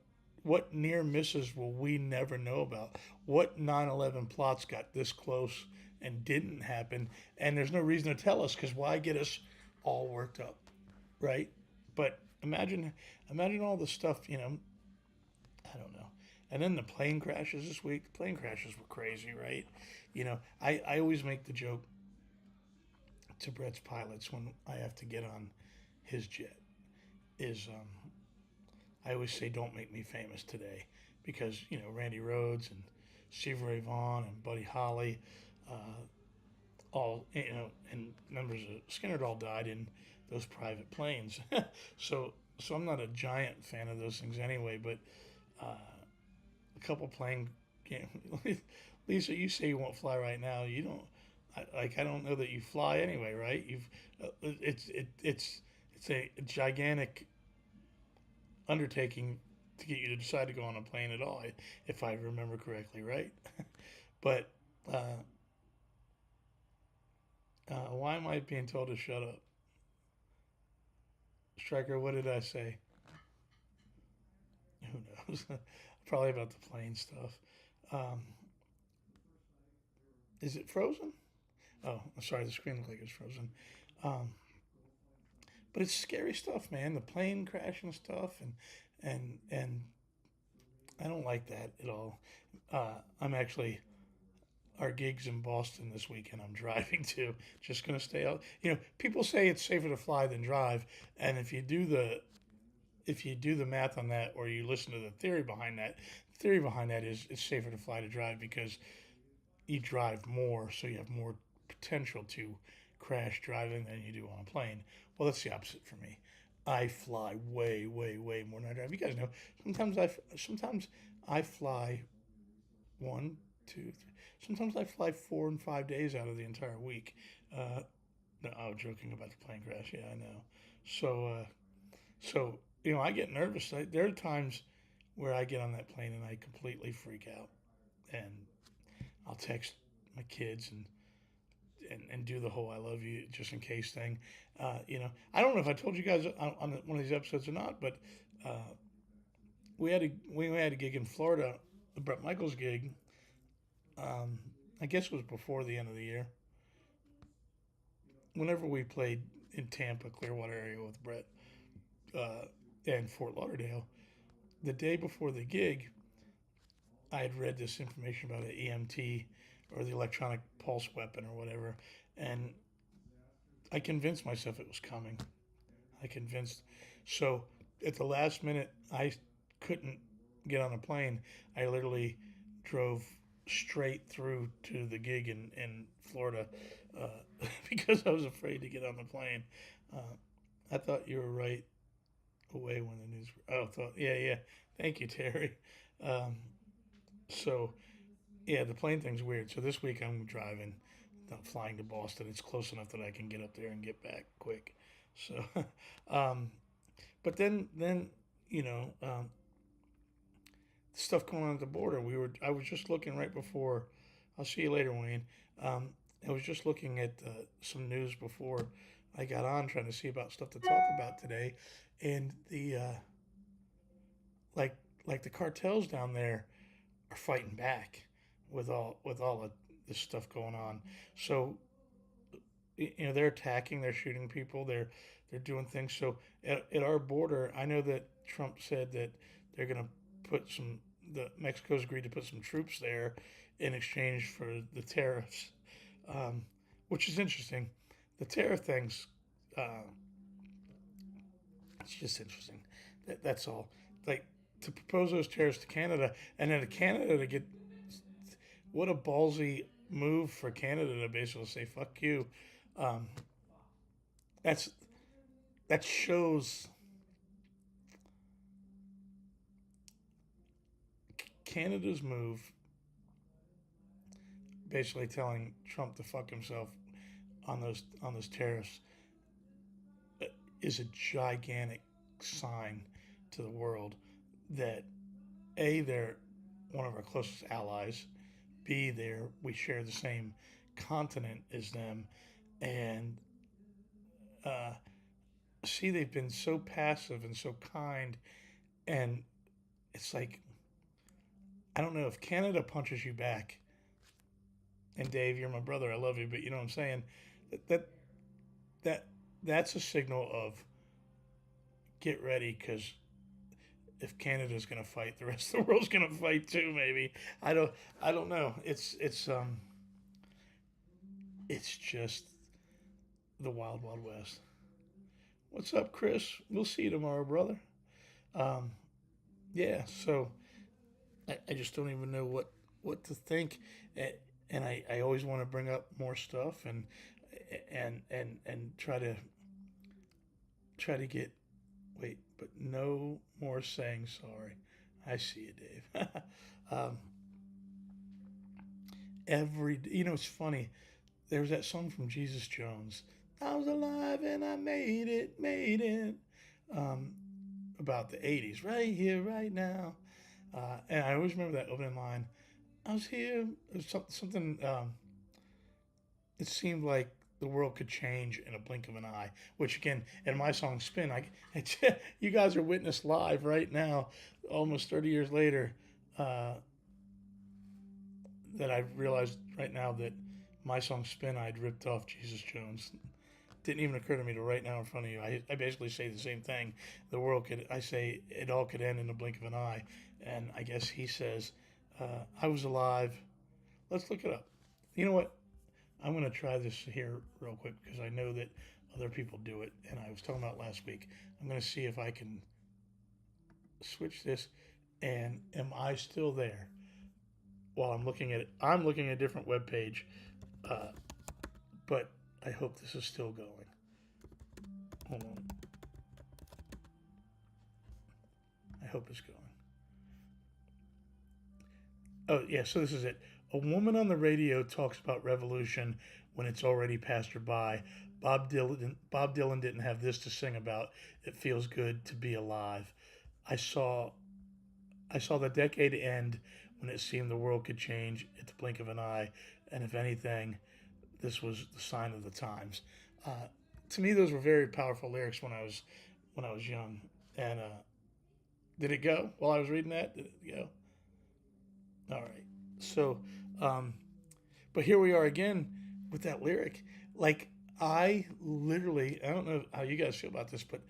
near misses will we never know about? What 9/11 plots got this close and didn't happen? And there's no reason to tell us because why get us all worked up, right? But imagine all the stuff. I don't know. And then the plane crashes this week. The plane crashes were crazy, right? I always make the joke to Brett's pilots when I have to get on his jet is I always say, don't make me famous today because, Randy Rhodes and Steve Ray Vaughan and Buddy Holly, all, and members of Skinner all died in those private planes. so I'm not a giant fan of those things anyway, but a couple plane, Lisa, you say you won't fly right now. You don't, I don't know that you fly anyway, right? It's a gigantic undertaking to get you to decide to go on a plane at all, if I remember correctly, right? But why am I being told to shut up? Striker, what did I say? Who knows? Probably about the plane stuff. Um, is it frozen? Oh, sorry, the screen looked like it was frozen. Um, but it's scary stuff, man. The plane crashing stuff, and I don't like that at all. I'm actually our gigs in Boston this weekend. I'm driving to. Just gonna stay out. People say it's safer to fly than drive, and if you do the math on that, or you listen to the theory behind that is it's safer to fly to drive because you drive more, so you have more potential to crash driving than you do on a plane. Well, that's the opposite for me. I fly way, way, way more than I drive. You guys know. Sometimes I fly 1, 2, 3. Sometimes I fly 4 and 5 days out of the entire week. No, I was joking about the plane crash. Yeah, I know. So I get nervous. There are times where I get on that plane and I completely freak out, and I'll text my kids and do the whole "I love you" just in case thing. I don't know if I told you guys on one of these episodes or not, but uh, we had a gig in Florida, the Brett Michaels gig. Um, I guess it was before the end of the year. Whenever we played in Tampa, Clearwater area with Brett, and Fort Lauderdale, the day before the gig, I had read this information about an EMT or the electronic pulse weapon or whatever, and I convinced myself it was coming. I convinced. So at the last minute, I couldn't get on a plane. I literally drove straight through to the gig in Florida because I was afraid to get on the plane. Uh, I thought you were right away when the news. Oh, thought yeah. Thank you, Terry. Um, so yeah, the plane thing's weird. So this week I'm driving not flying to Boston. It's close enough that I can get up there and get back quick. So, um, but then you know, stuff going on at the border. I was just looking right before. I'll see you later, Wayne. Um, I was just looking at some news before I got on, trying to see about stuff to talk about today, and the like like the cartels down there are fighting back with all of this stuff going on. So they're attacking, they're shooting people, they're doing things. So at our border, I know that Trump said that they're going to put some. The Mexico's agreed to put some troops there in exchange for the tariffs, um, which is interesting. The tariff things, uh, it's just interesting. That's all. Like to propose those tariffs to Canada, and then to Canada to get what a ballsy move for Canada to basically say "fuck you." Um, that's that shows Canada's move, basically telling Trump to fuck himself on those tariffs, is a gigantic sign to the world that A, they're one of our closest allies, B, we share the same continent as them, and uh, C, they've been so passive and so kind, and it's like I don't know if Canada punches you back. And Dave, you're my brother. I love you, but you know what I'm saying. That that, that that's a signal of get ready because if Canada's going to fight, the rest of the world's going to fight too. Maybe I don't know. It's just the wild wild west. What's up, Chris? We'll see you tomorrow, brother. Um, yeah. So I just don't even know what to think, and I always want to bring up more stuff and try to get wait, but no more saying sorry. I see you, Dave. um, it's funny. There was that song from Jesus Jones. I was alive and I made it. Um, about the '80s, right here, right now. And I always remember that opening line. I was here. It was something. It seemed like the world could change in a blink of an eye. Which again, in my song "Spin," you guys are witness live right now, almost 30 years later, uh, that I realized right now that my song "Spin" I'd ripped off Jesus Jones. Didn't even occur to me to right now in front of you. I basically say the same thing. The world could. I say it all could end in the blink of an eye, and I guess he says, "I was alive." Let's look it up. You know what? I'm going to try this here real quick because I know that other people do it, and I was talking about last week. I'm going to see if I can switch this, and am I still there while I'm looking at it? I'm looking at a different web page, uh, but I hope this is still going. Hold on. I hope it's going. Oh, yeah, so this is it. A woman on the radio talks about revolution when it's already passed her by. Bob Dylan didn't have this to sing about. It feels good to be alive. I saw I saw the decade end when it seemed the world could change at the blink of an eye, and if anything, this was the sign of the times. Uh, to me, those were very powerful lyrics when I was young. And did it go while I was reading that? Did it go? All right. So, um, but here we are again with that lyric. Like I don't know how you guys feel about this, but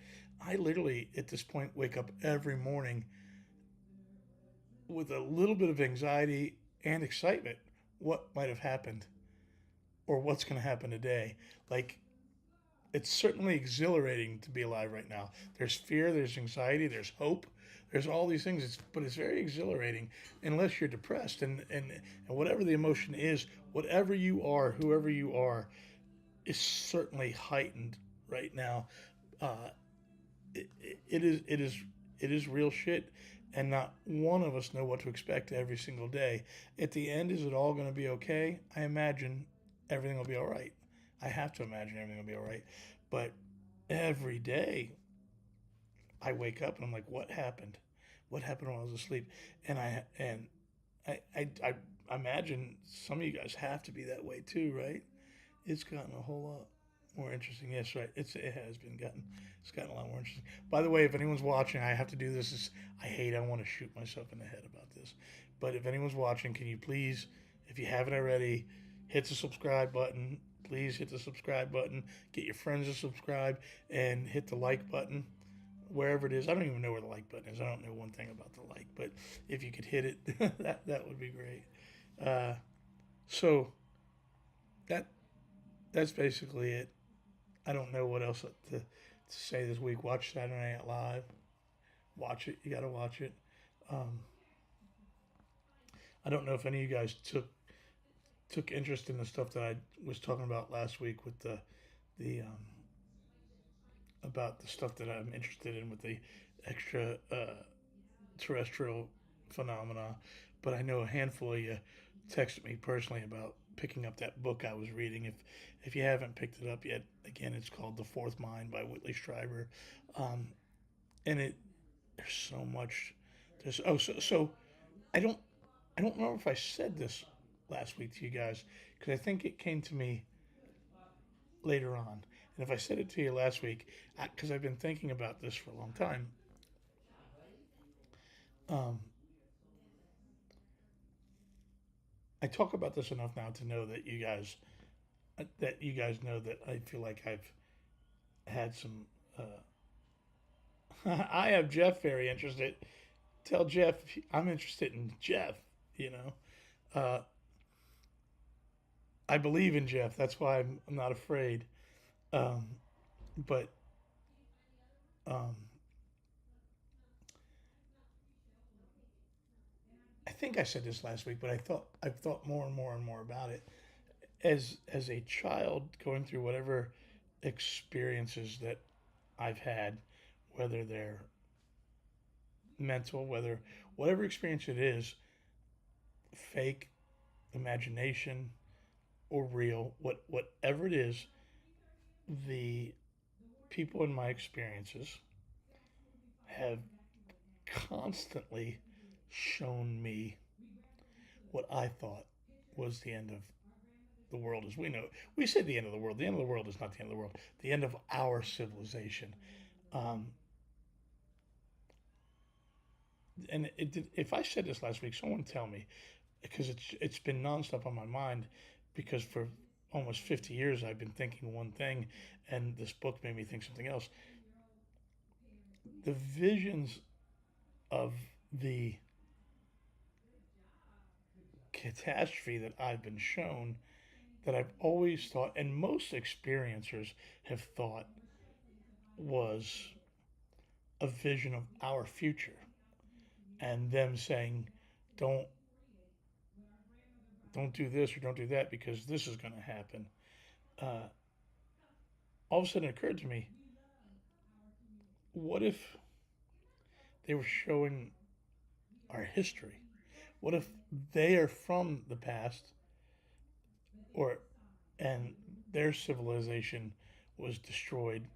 I literally at this point wake up every morning with a little bit of anxiety and excitement. What might have happened or what's going to happen today? Like it's certainly exhilarating to be alive right now. There's fear, there's anxiety, there's hope, there's all these things. But it's very exhilarating unless you're depressed and whatever the emotion is, whatever you are, whoever you are, is certainly heightened right now. Uh, it is real shit, and not one of us know what to expect every single day. At the end, is it all going to be okay? I imagine everything will be all right. I have to imagine everything will be all right. But every day I wake up and I'm like, what happened? What happened when I was asleep? And I imagine some of you guys have to be that way too, right? It's gotten a whole lot more interesting. Yes, right. It's gotten a lot more interesting. By the way, if anyone's watching, I have to do this. I want to shoot myself in the head about this. But if anyone's watching, can you please, if you haven't already, hit the subscribe button. Please hit the subscribe button. Get your friends to subscribe and hit the like button wherever it is. I don't even know where the like button is. I don't know one thing about the like, but if you could hit it, that would be great. Uh, so that that's basically it. I don't know what else to say this week. Watch Saturday Night Live. Watch it. You got to watch it. Um, I don't know if any of you guys took interest in the stuff that I was talking about last week with the about the stuff that I'm interested in with the extra terrestrial phenomena. But I know a handful of you texted me personally about picking up that book I was reading. If you haven't picked it up yet, again, it's called The Fourth Mind by Whitley Strieber, um, and there's so much. So I don't I don't remember if I said this last week to you guys because I think it came to me later on. And if I said it to you last week, because I've been thinking about this for a long time, um, I talk about this enough now to know that you guys know that I feel like I've had some. I have Jeff very interested. Tell Jeff I'm interested in Jeff. You know, I believe in Jeff. That's why I'm not afraid. Um, but um, I think I said this last week, but I've thought more and more and more about it. As a child going through whatever experiences that I've had, whether they're mental, whether whatever experience it is, fake, imagination, or real, whatever it is, the people in my experiences have constantly shown me what I thought was the end of the world as we know it. We say the end of the world. The end of the world is not the end of the world. The end of our civilization. Um, and if I said this last week, someone tell me because it's been nonstop on my mind because for almost 50 years I've been thinking one thing, and this book made me think something else. The visions of the catastrophe that I've been shown that I've always thought, and most experiencers have thought, was a vision of our future, and them saying, "Don't don't do this or don't do that because this is going to happen." Uh, all of a sudden, it occurred to me, what if they were showing our history? What if they are from the past, or and their civilization was destroyed,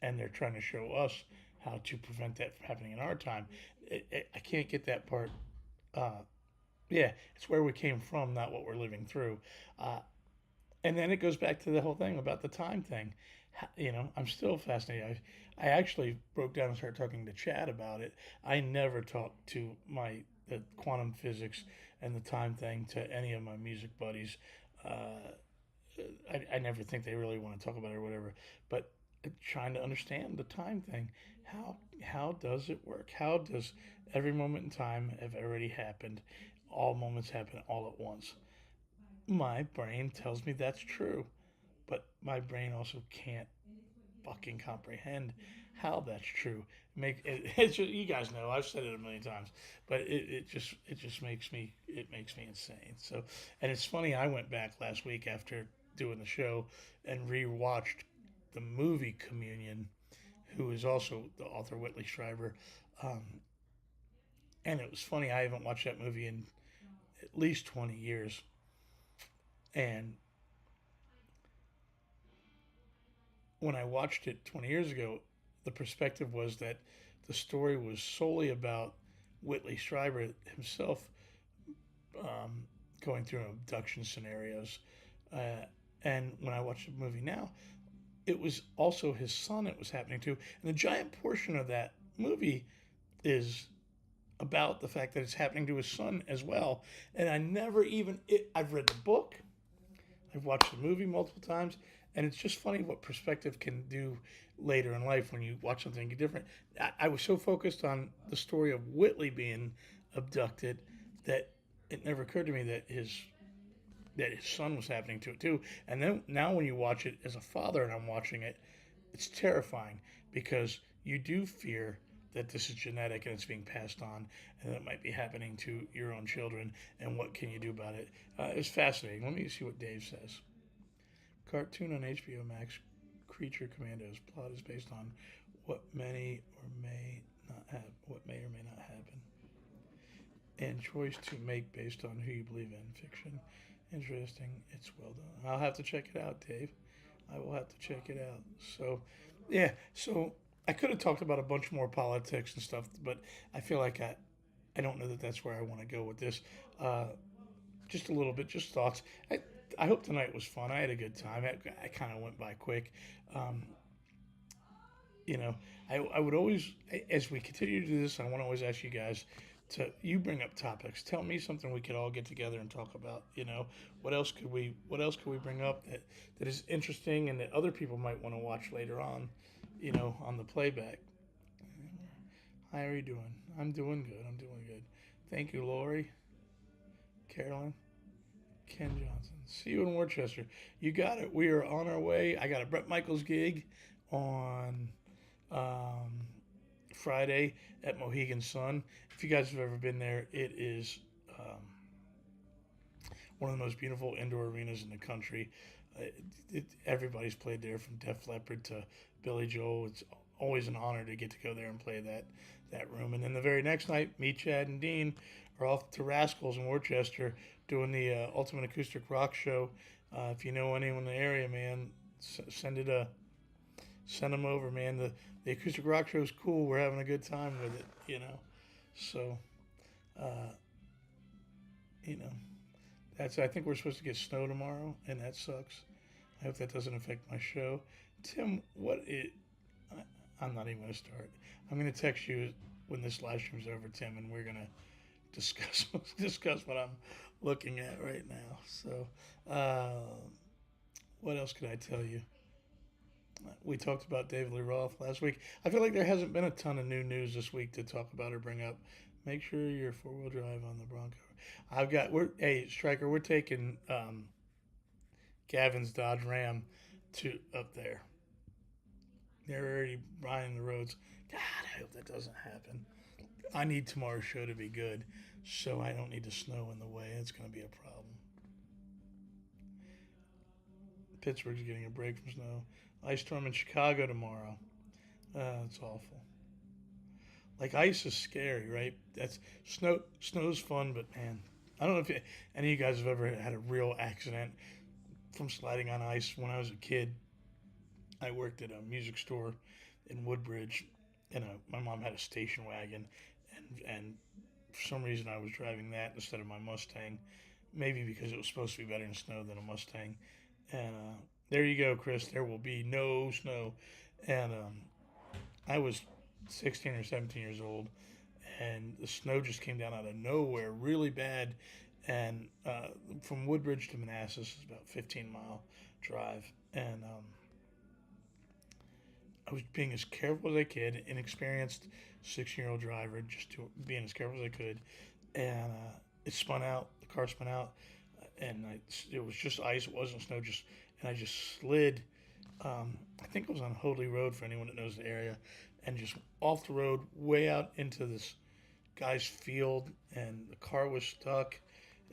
and they're trying to show us how to prevent that from happening in our time? I can't get that part. Uh, yeah, it's where we came from, not what we're living through. Uh, and then it goes back to the whole thing about the time thing. I'm still fascinated. I actually broke down and started talking to Chad about it. I never talked to the quantum physics and the time thing to any of my music buddies. Uh, I never think they really want to talk about it or whatever. But trying to understand the time thing, how does it work? How does every moment in time have already happened? All moments happen all at once. My brain tells me that's true, but my brain also can't fucking comprehend how that's true. It's just, you guys know I've said it a million times, but it just makes me insane. So, and it's funny. I went back last week after doing the show and rewatched the movie Communion, who is also the author Whitley Strieber, um, and it was funny. I haven't watched that movie in at least 20 years, and when I watched it 20 years ago, the perspective was that the story was solely about Whitley Strieber himself um, going through abduction scenarios. Uh, and when I watch the movie now, it was also his son it was happening to. And a giant portion of that movie is about the fact that it's happening to his son as well. And I never even, I've read the book, I've watched the movie multiple times, and it's just funny what perspective can do later in life when you watch something different. I was so focused on the story of Whitley being abducted that it never occurred to me that his son was happening to it too. And then now when you watch it as a father and I'm watching it, it's terrifying because you do fear that this is genetic and it's being passed on and that it might be happening to your own children and what can you do about it. It's fascinating. Let me see what Dave says. Cartoon on HBO Max, Creature Commandos. Plot is based on what what may or may not happen, and choice to make based on who you believe in. Fiction. Interesting. It's well done. I'll have to check it out, Dave. I will have to check it out. So, yeah. So I could have talked about a bunch more politics and stuff, but I feel like I don't know that that's where I want to go with this. Uh, just a little bit, just thoughts. I hope tonight was fun. I had a good time. I kind of went by quick. Um, you know, I would always, as we continue to do this, I want to always ask you guys you bring up topics. Tell me something we could all get together and talk about. What else could we bring up that is interesting and that other people might want to watch later on, on the playback. How are you doing? I'm doing good. I'm doing good. Thank you, Lori, Carolyn, Ken Johnson. See you in Worcester. You got it. We are on our way. I got a Brett Michaels gig on um, Friday at Mohegan Sun. If you guys have ever been there, it is one of the most beautiful indoor arenas in the country. Everybody's played there, from Def Leppard to Billy Joel. It's always an honor to get to go there and play that room. And then the very next night, me, Chad, and Dean are off to Rascals in Worcester doing the Ultimate Acoustic Rock Show. If you know anyone in the area, man, send them over, man. The Acoustic Rock Show is cool. We're having a good time with it. So, uh, you know, I think we're supposed to get snow tomorrow, and that sucks. I hope that doesn't affect my show. Tim, I'm not even going to start. I'm going to text you when this live stream's over, Tim, and we're going to discuss what I'm looking at right now. So, what else could I tell you? We talked about David Lee Roth last week. I feel like there hasn't been a ton of new news this week to talk about or bring up. Make sure you're four-wheel drive on the Bronco. Striker, we're taking Gavin's Dodge Ram to up there. They're already riding the roads. God, I hope that doesn't happen. I need tomorrow's show to be good, so I don't need the snow in the way. It's going to be a problem. Pittsburgh's getting a break from snow. Ice storm in Chicago tomorrow. It's awful. Like, ice is scary, right? That's snow. Snow's fun, but man, I don't know if any of you guys have ever had a real accident from sliding on ice. When I was a kid, I worked at a music store in Woodbridge, and my mom had a station wagon, and for some reason I was driving that instead of my Mustang. Maybe because it was supposed to be better in snow than a Mustang. And there you go, Chris. There will be no snow. And I was 16 or 17 years old, and the snow just came down out of nowhere, really bad. And from Woodbridge to Manassas is about a 15-mile drive. And I was being as careful as I could, inexperienced 16-year-old driver, just being as careful as I could. And it spun out. The car spun out, and it was just ice. It wasn't snow. And I just slid. I think it was on Hoadley Road for anyone that knows the area, and just off the road, way out into this guy's field, and the car was stuck,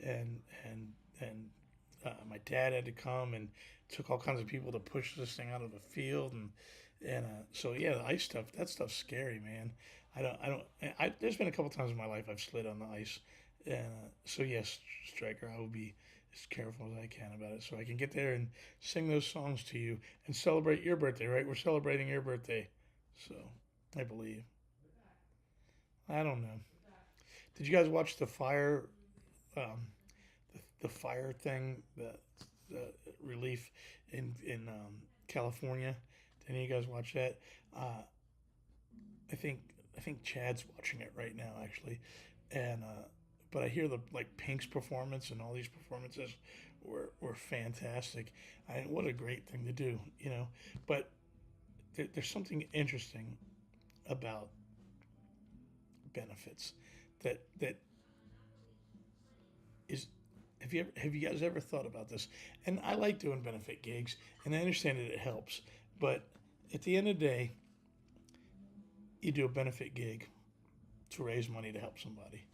and my dad had to come and took all kinds of people to push this thing out of the field, and so yeah, the ice stuff, that stuff's scary, man. There's been a couple times in my life I've slid on the ice, and so yes, Striker, I will be as careful as I can about it, so I can get there and sing those songs to you and celebrate your birthday. Right? We're celebrating your birthday, so I believe. I don't know. Did you guys watch the fire? Um, the fire thing, the relief in California. Did any of you guys watch that? Uh, I think I think Chad's watching it right now actually, and but I hear the like Pink's performance and all these performances were fantastic. What a great thing to do, you know. But there's something interesting about benefits that is. Have you guys ever thought about this? And I like doing benefit gigs, and I understand that it helps, but at the end of the day, you do a benefit gig to raise money to help somebody.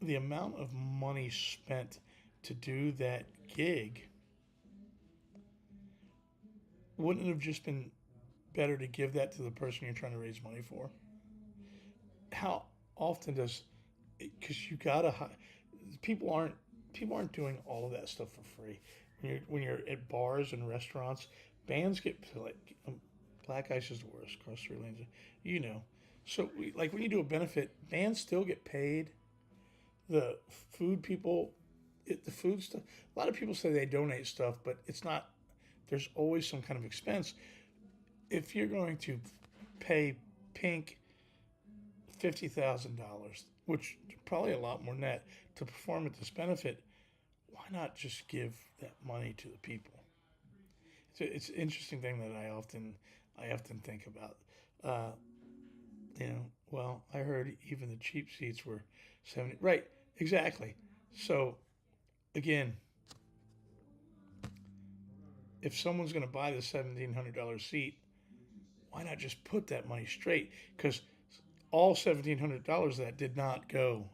The amount of money spent to do that gig, wouldn't it have just been better to give that to the person you're trying to raise money for? How often does, because you gotta, people aren't people aren't doing all of that stuff for free. When you're at bars and restaurants, bands get like Black Ice is the worst. Cross three lanes, you know. So like when you do a benefit, bands still get paid. The food people, the food stuff. A lot of people say they donate stuff, but it's not. There's always some kind of expense. If you're going to pay Pink $50,000, which probably a lot more net, to perform at this benefit, why not just give that money to the people? It's an interesting thing that I often think about. Uh, well, I heard even the cheap seats were 70. Right, exactly. So again, if someone's going to buy the $1,700 seat, why not just put that money straight? Because all $1,700 of that did not go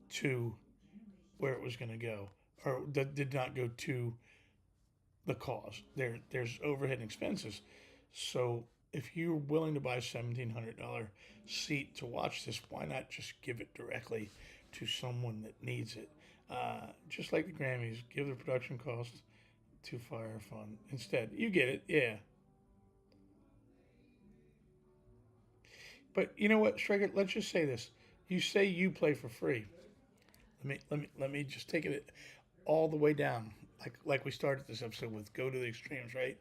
to where it was going to go, or that did not go to the cause. There's overhead and expenses. So if you're willing to buy a $1,700 seat to watch this, why not just give it directly to someone that needs it? Just like the Grammys, give the production cost to Fire Fund instead. You get it, yeah. But you know what, Striker? Let's just say this: you say you play for free. Let me just take it all the way down, like we started this episode with. Go to the extremes, right?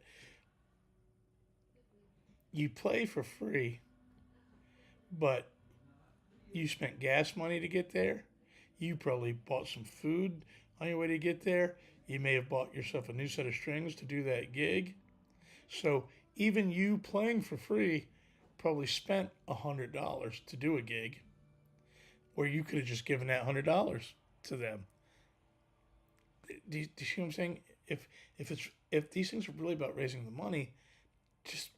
You play for free, but you spent gas money to get there. You probably bought some food on your way to get there. You may have bought yourself a new set of strings to do that gig. So even you playing for free probably spent $100 to do a gig, where you could have just given that $100 to them. Do you see what I'm saying? If these things are really about raising the money, just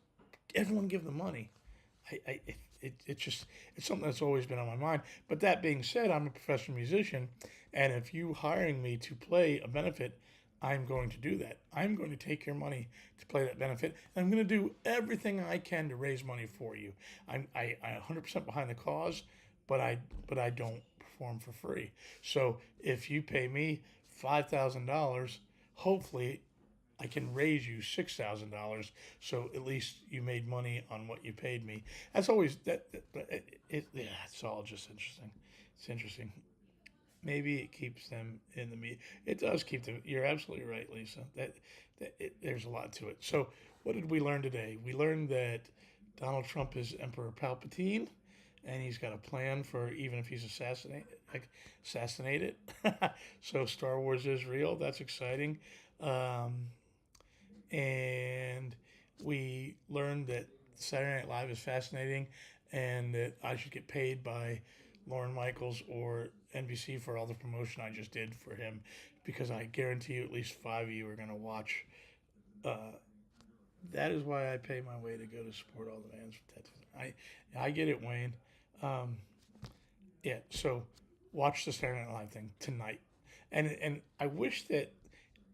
everyone give the money. It's just it's something that's always been on my mind. But that being said, I'm a professional musician, and if you hiring me to play a benefit, I'm going to do that. I'm going to take your money to play that benefit, and I'm going to do everything I can to raise money for you. I 100% behind the cause, but I don't perform for free. So if you pay me $5,000, hopefully I can raise you $6,000, so at least you made money on what you paid me. That's always yeah, it's all just interesting. It's interesting. Maybe it keeps them in the media. It does keep them. You're absolutely right, Lisa. There's a lot to it. So, what did we learn today? We learned that Donald Trump is Emperor Palpatine, and he's got a plan for even if he's assassinated. So, Star Wars is real. That's exciting. Um, and we learned that Saturday Night Live is fascinating, and that I should get paid by Lauren Michaels or NBC for all the promotion I just did for him, because I guarantee you at least five of you are going to watch. Uh, that is why I pay my way to go to support all the bands. I get it, Wayne. Um, yeah, so watch the Saturday Night Live thing tonight, and I wish that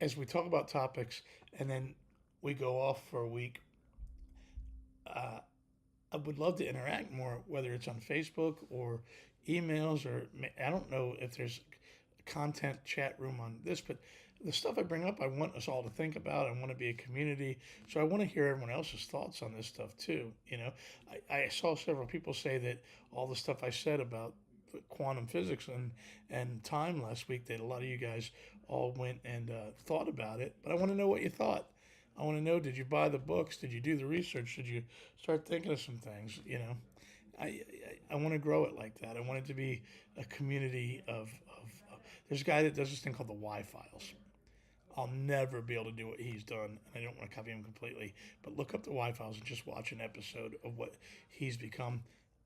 as we talk about topics and then we go off for a week, uh, I would love to interact more, whether it's on Facebook or emails, or I don't know if there's content chat room on this, but the stuff I bring up, I want us all to think about. I want to be a community, so I want to hear everyone else's thoughts on this stuff too. I saw several people say that all the stuff I said about quantum physics and time last week, that a lot of you guys all went and thought about it. But I want to know what you thought. I want to know, did you buy the books? Did you do the research? Did you start thinking of some things? I want to grow it like that. I want it to be a community of there's a guy that does this thing called the Y files. I'll never be able to do what he's done, and I don't want to copy him completely. But look up the Y files and just watch an episode of what he's become.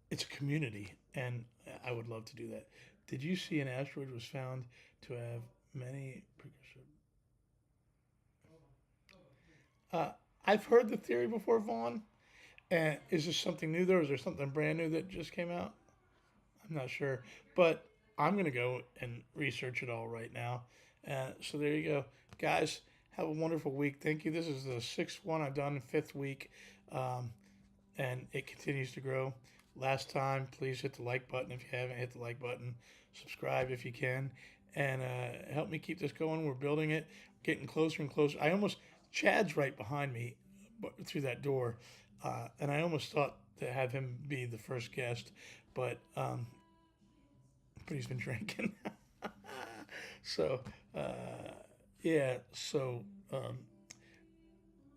It's a community, and I would love to do that. Did you see an asteroid was found to have many precursor? Uh, I've heard the theory before, Vaughn. And is this something new there? Is there something brand new that just came out? I'm not sure, but I'm gonna go and research it all right now. So there you go, guys. Have a wonderful week. Thank you. This is the sixth one I've done, fifth week, um, and it continues to grow. Last time, please hit the like button if you haven't hit the like button. Subscribe if you can, and help me keep this going. We're building it, getting closer and closer. Chad's right behind me, through that door, and I almost thought to have him be the first guest, but he's been drinking. So yeah, so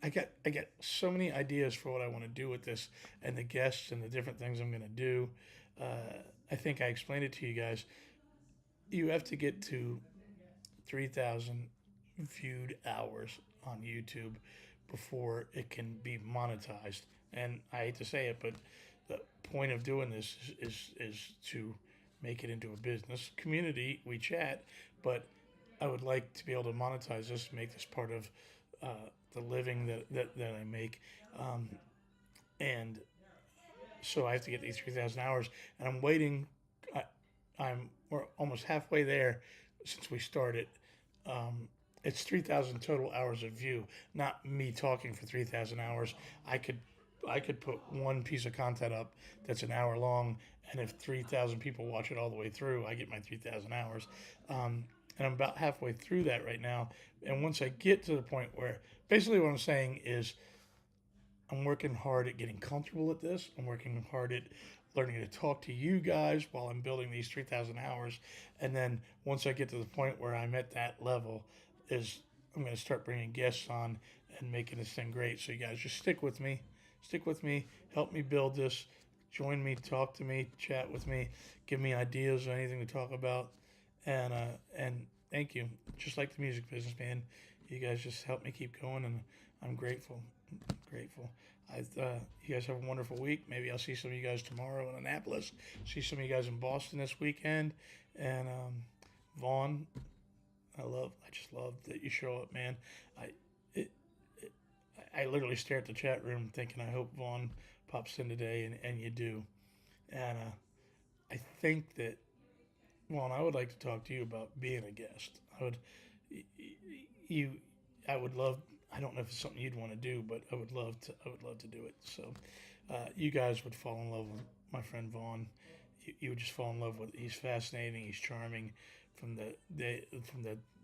I got so many ideas for what I want to do with this and the guests and the different things I'm going to do. I think I explained it to you guys. You have to get to 3,000 viewed hours on YouTube before it can be monetized. And I hate to say it, but the point of doing this is to make it into a business community. We chat, but I would like to be able to monetize this, make this part of the living that I make. And so I have to get these 3,000 hours, and I'm waiting. We're almost halfway there since we started. Um, it's 3,000 total hours of view, not me talking for 3,000 hours. I could put one piece of content up that's an hour long, and if 3,000 people watch it all the way through, I get my 3,000 hours. And I'm about halfway through that right now. And once I get to the point where, basically, what I'm saying is, I'm working hard at getting comfortable at this. I'm working hard at learning to talk to you guys while I'm building these 3,000 hours. And then once I get to the point where I'm at that level, is I'm going to start bringing guests on and making this thing great. So you guys just stick with me. Stick with me. Help me build this. Join me. Talk to me. Chat with me. Give me ideas or anything to talk about. And thank you. Just like the music business, man. You guys just help me keep going, and I'm grateful. Grateful. You guys have a wonderful week. Maybe I'll see some of you guys tomorrow in Annapolis. See some of you guys in Boston this weekend. And Vaughn, I just love that you show up, man. I it, it, I literally stare at the chat room thinking, I hope Vaughn pops in today, and you do. And I think that, Vaughn, I would like to talk to you about being a guest. You, I would love. I don't know if it's something you'd want to do, but I would love to. I would love to do it. So, you guys would fall in love with my friend Vaughn. You would just fall in love with. He's fascinating. He's charming. From the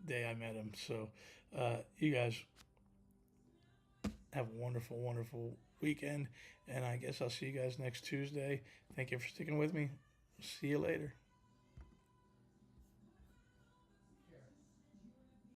day I met him. So, you guys have a wonderful, wonderful weekend, and I guess I'll see you guys next Tuesday. Thank you for sticking with me. See you later.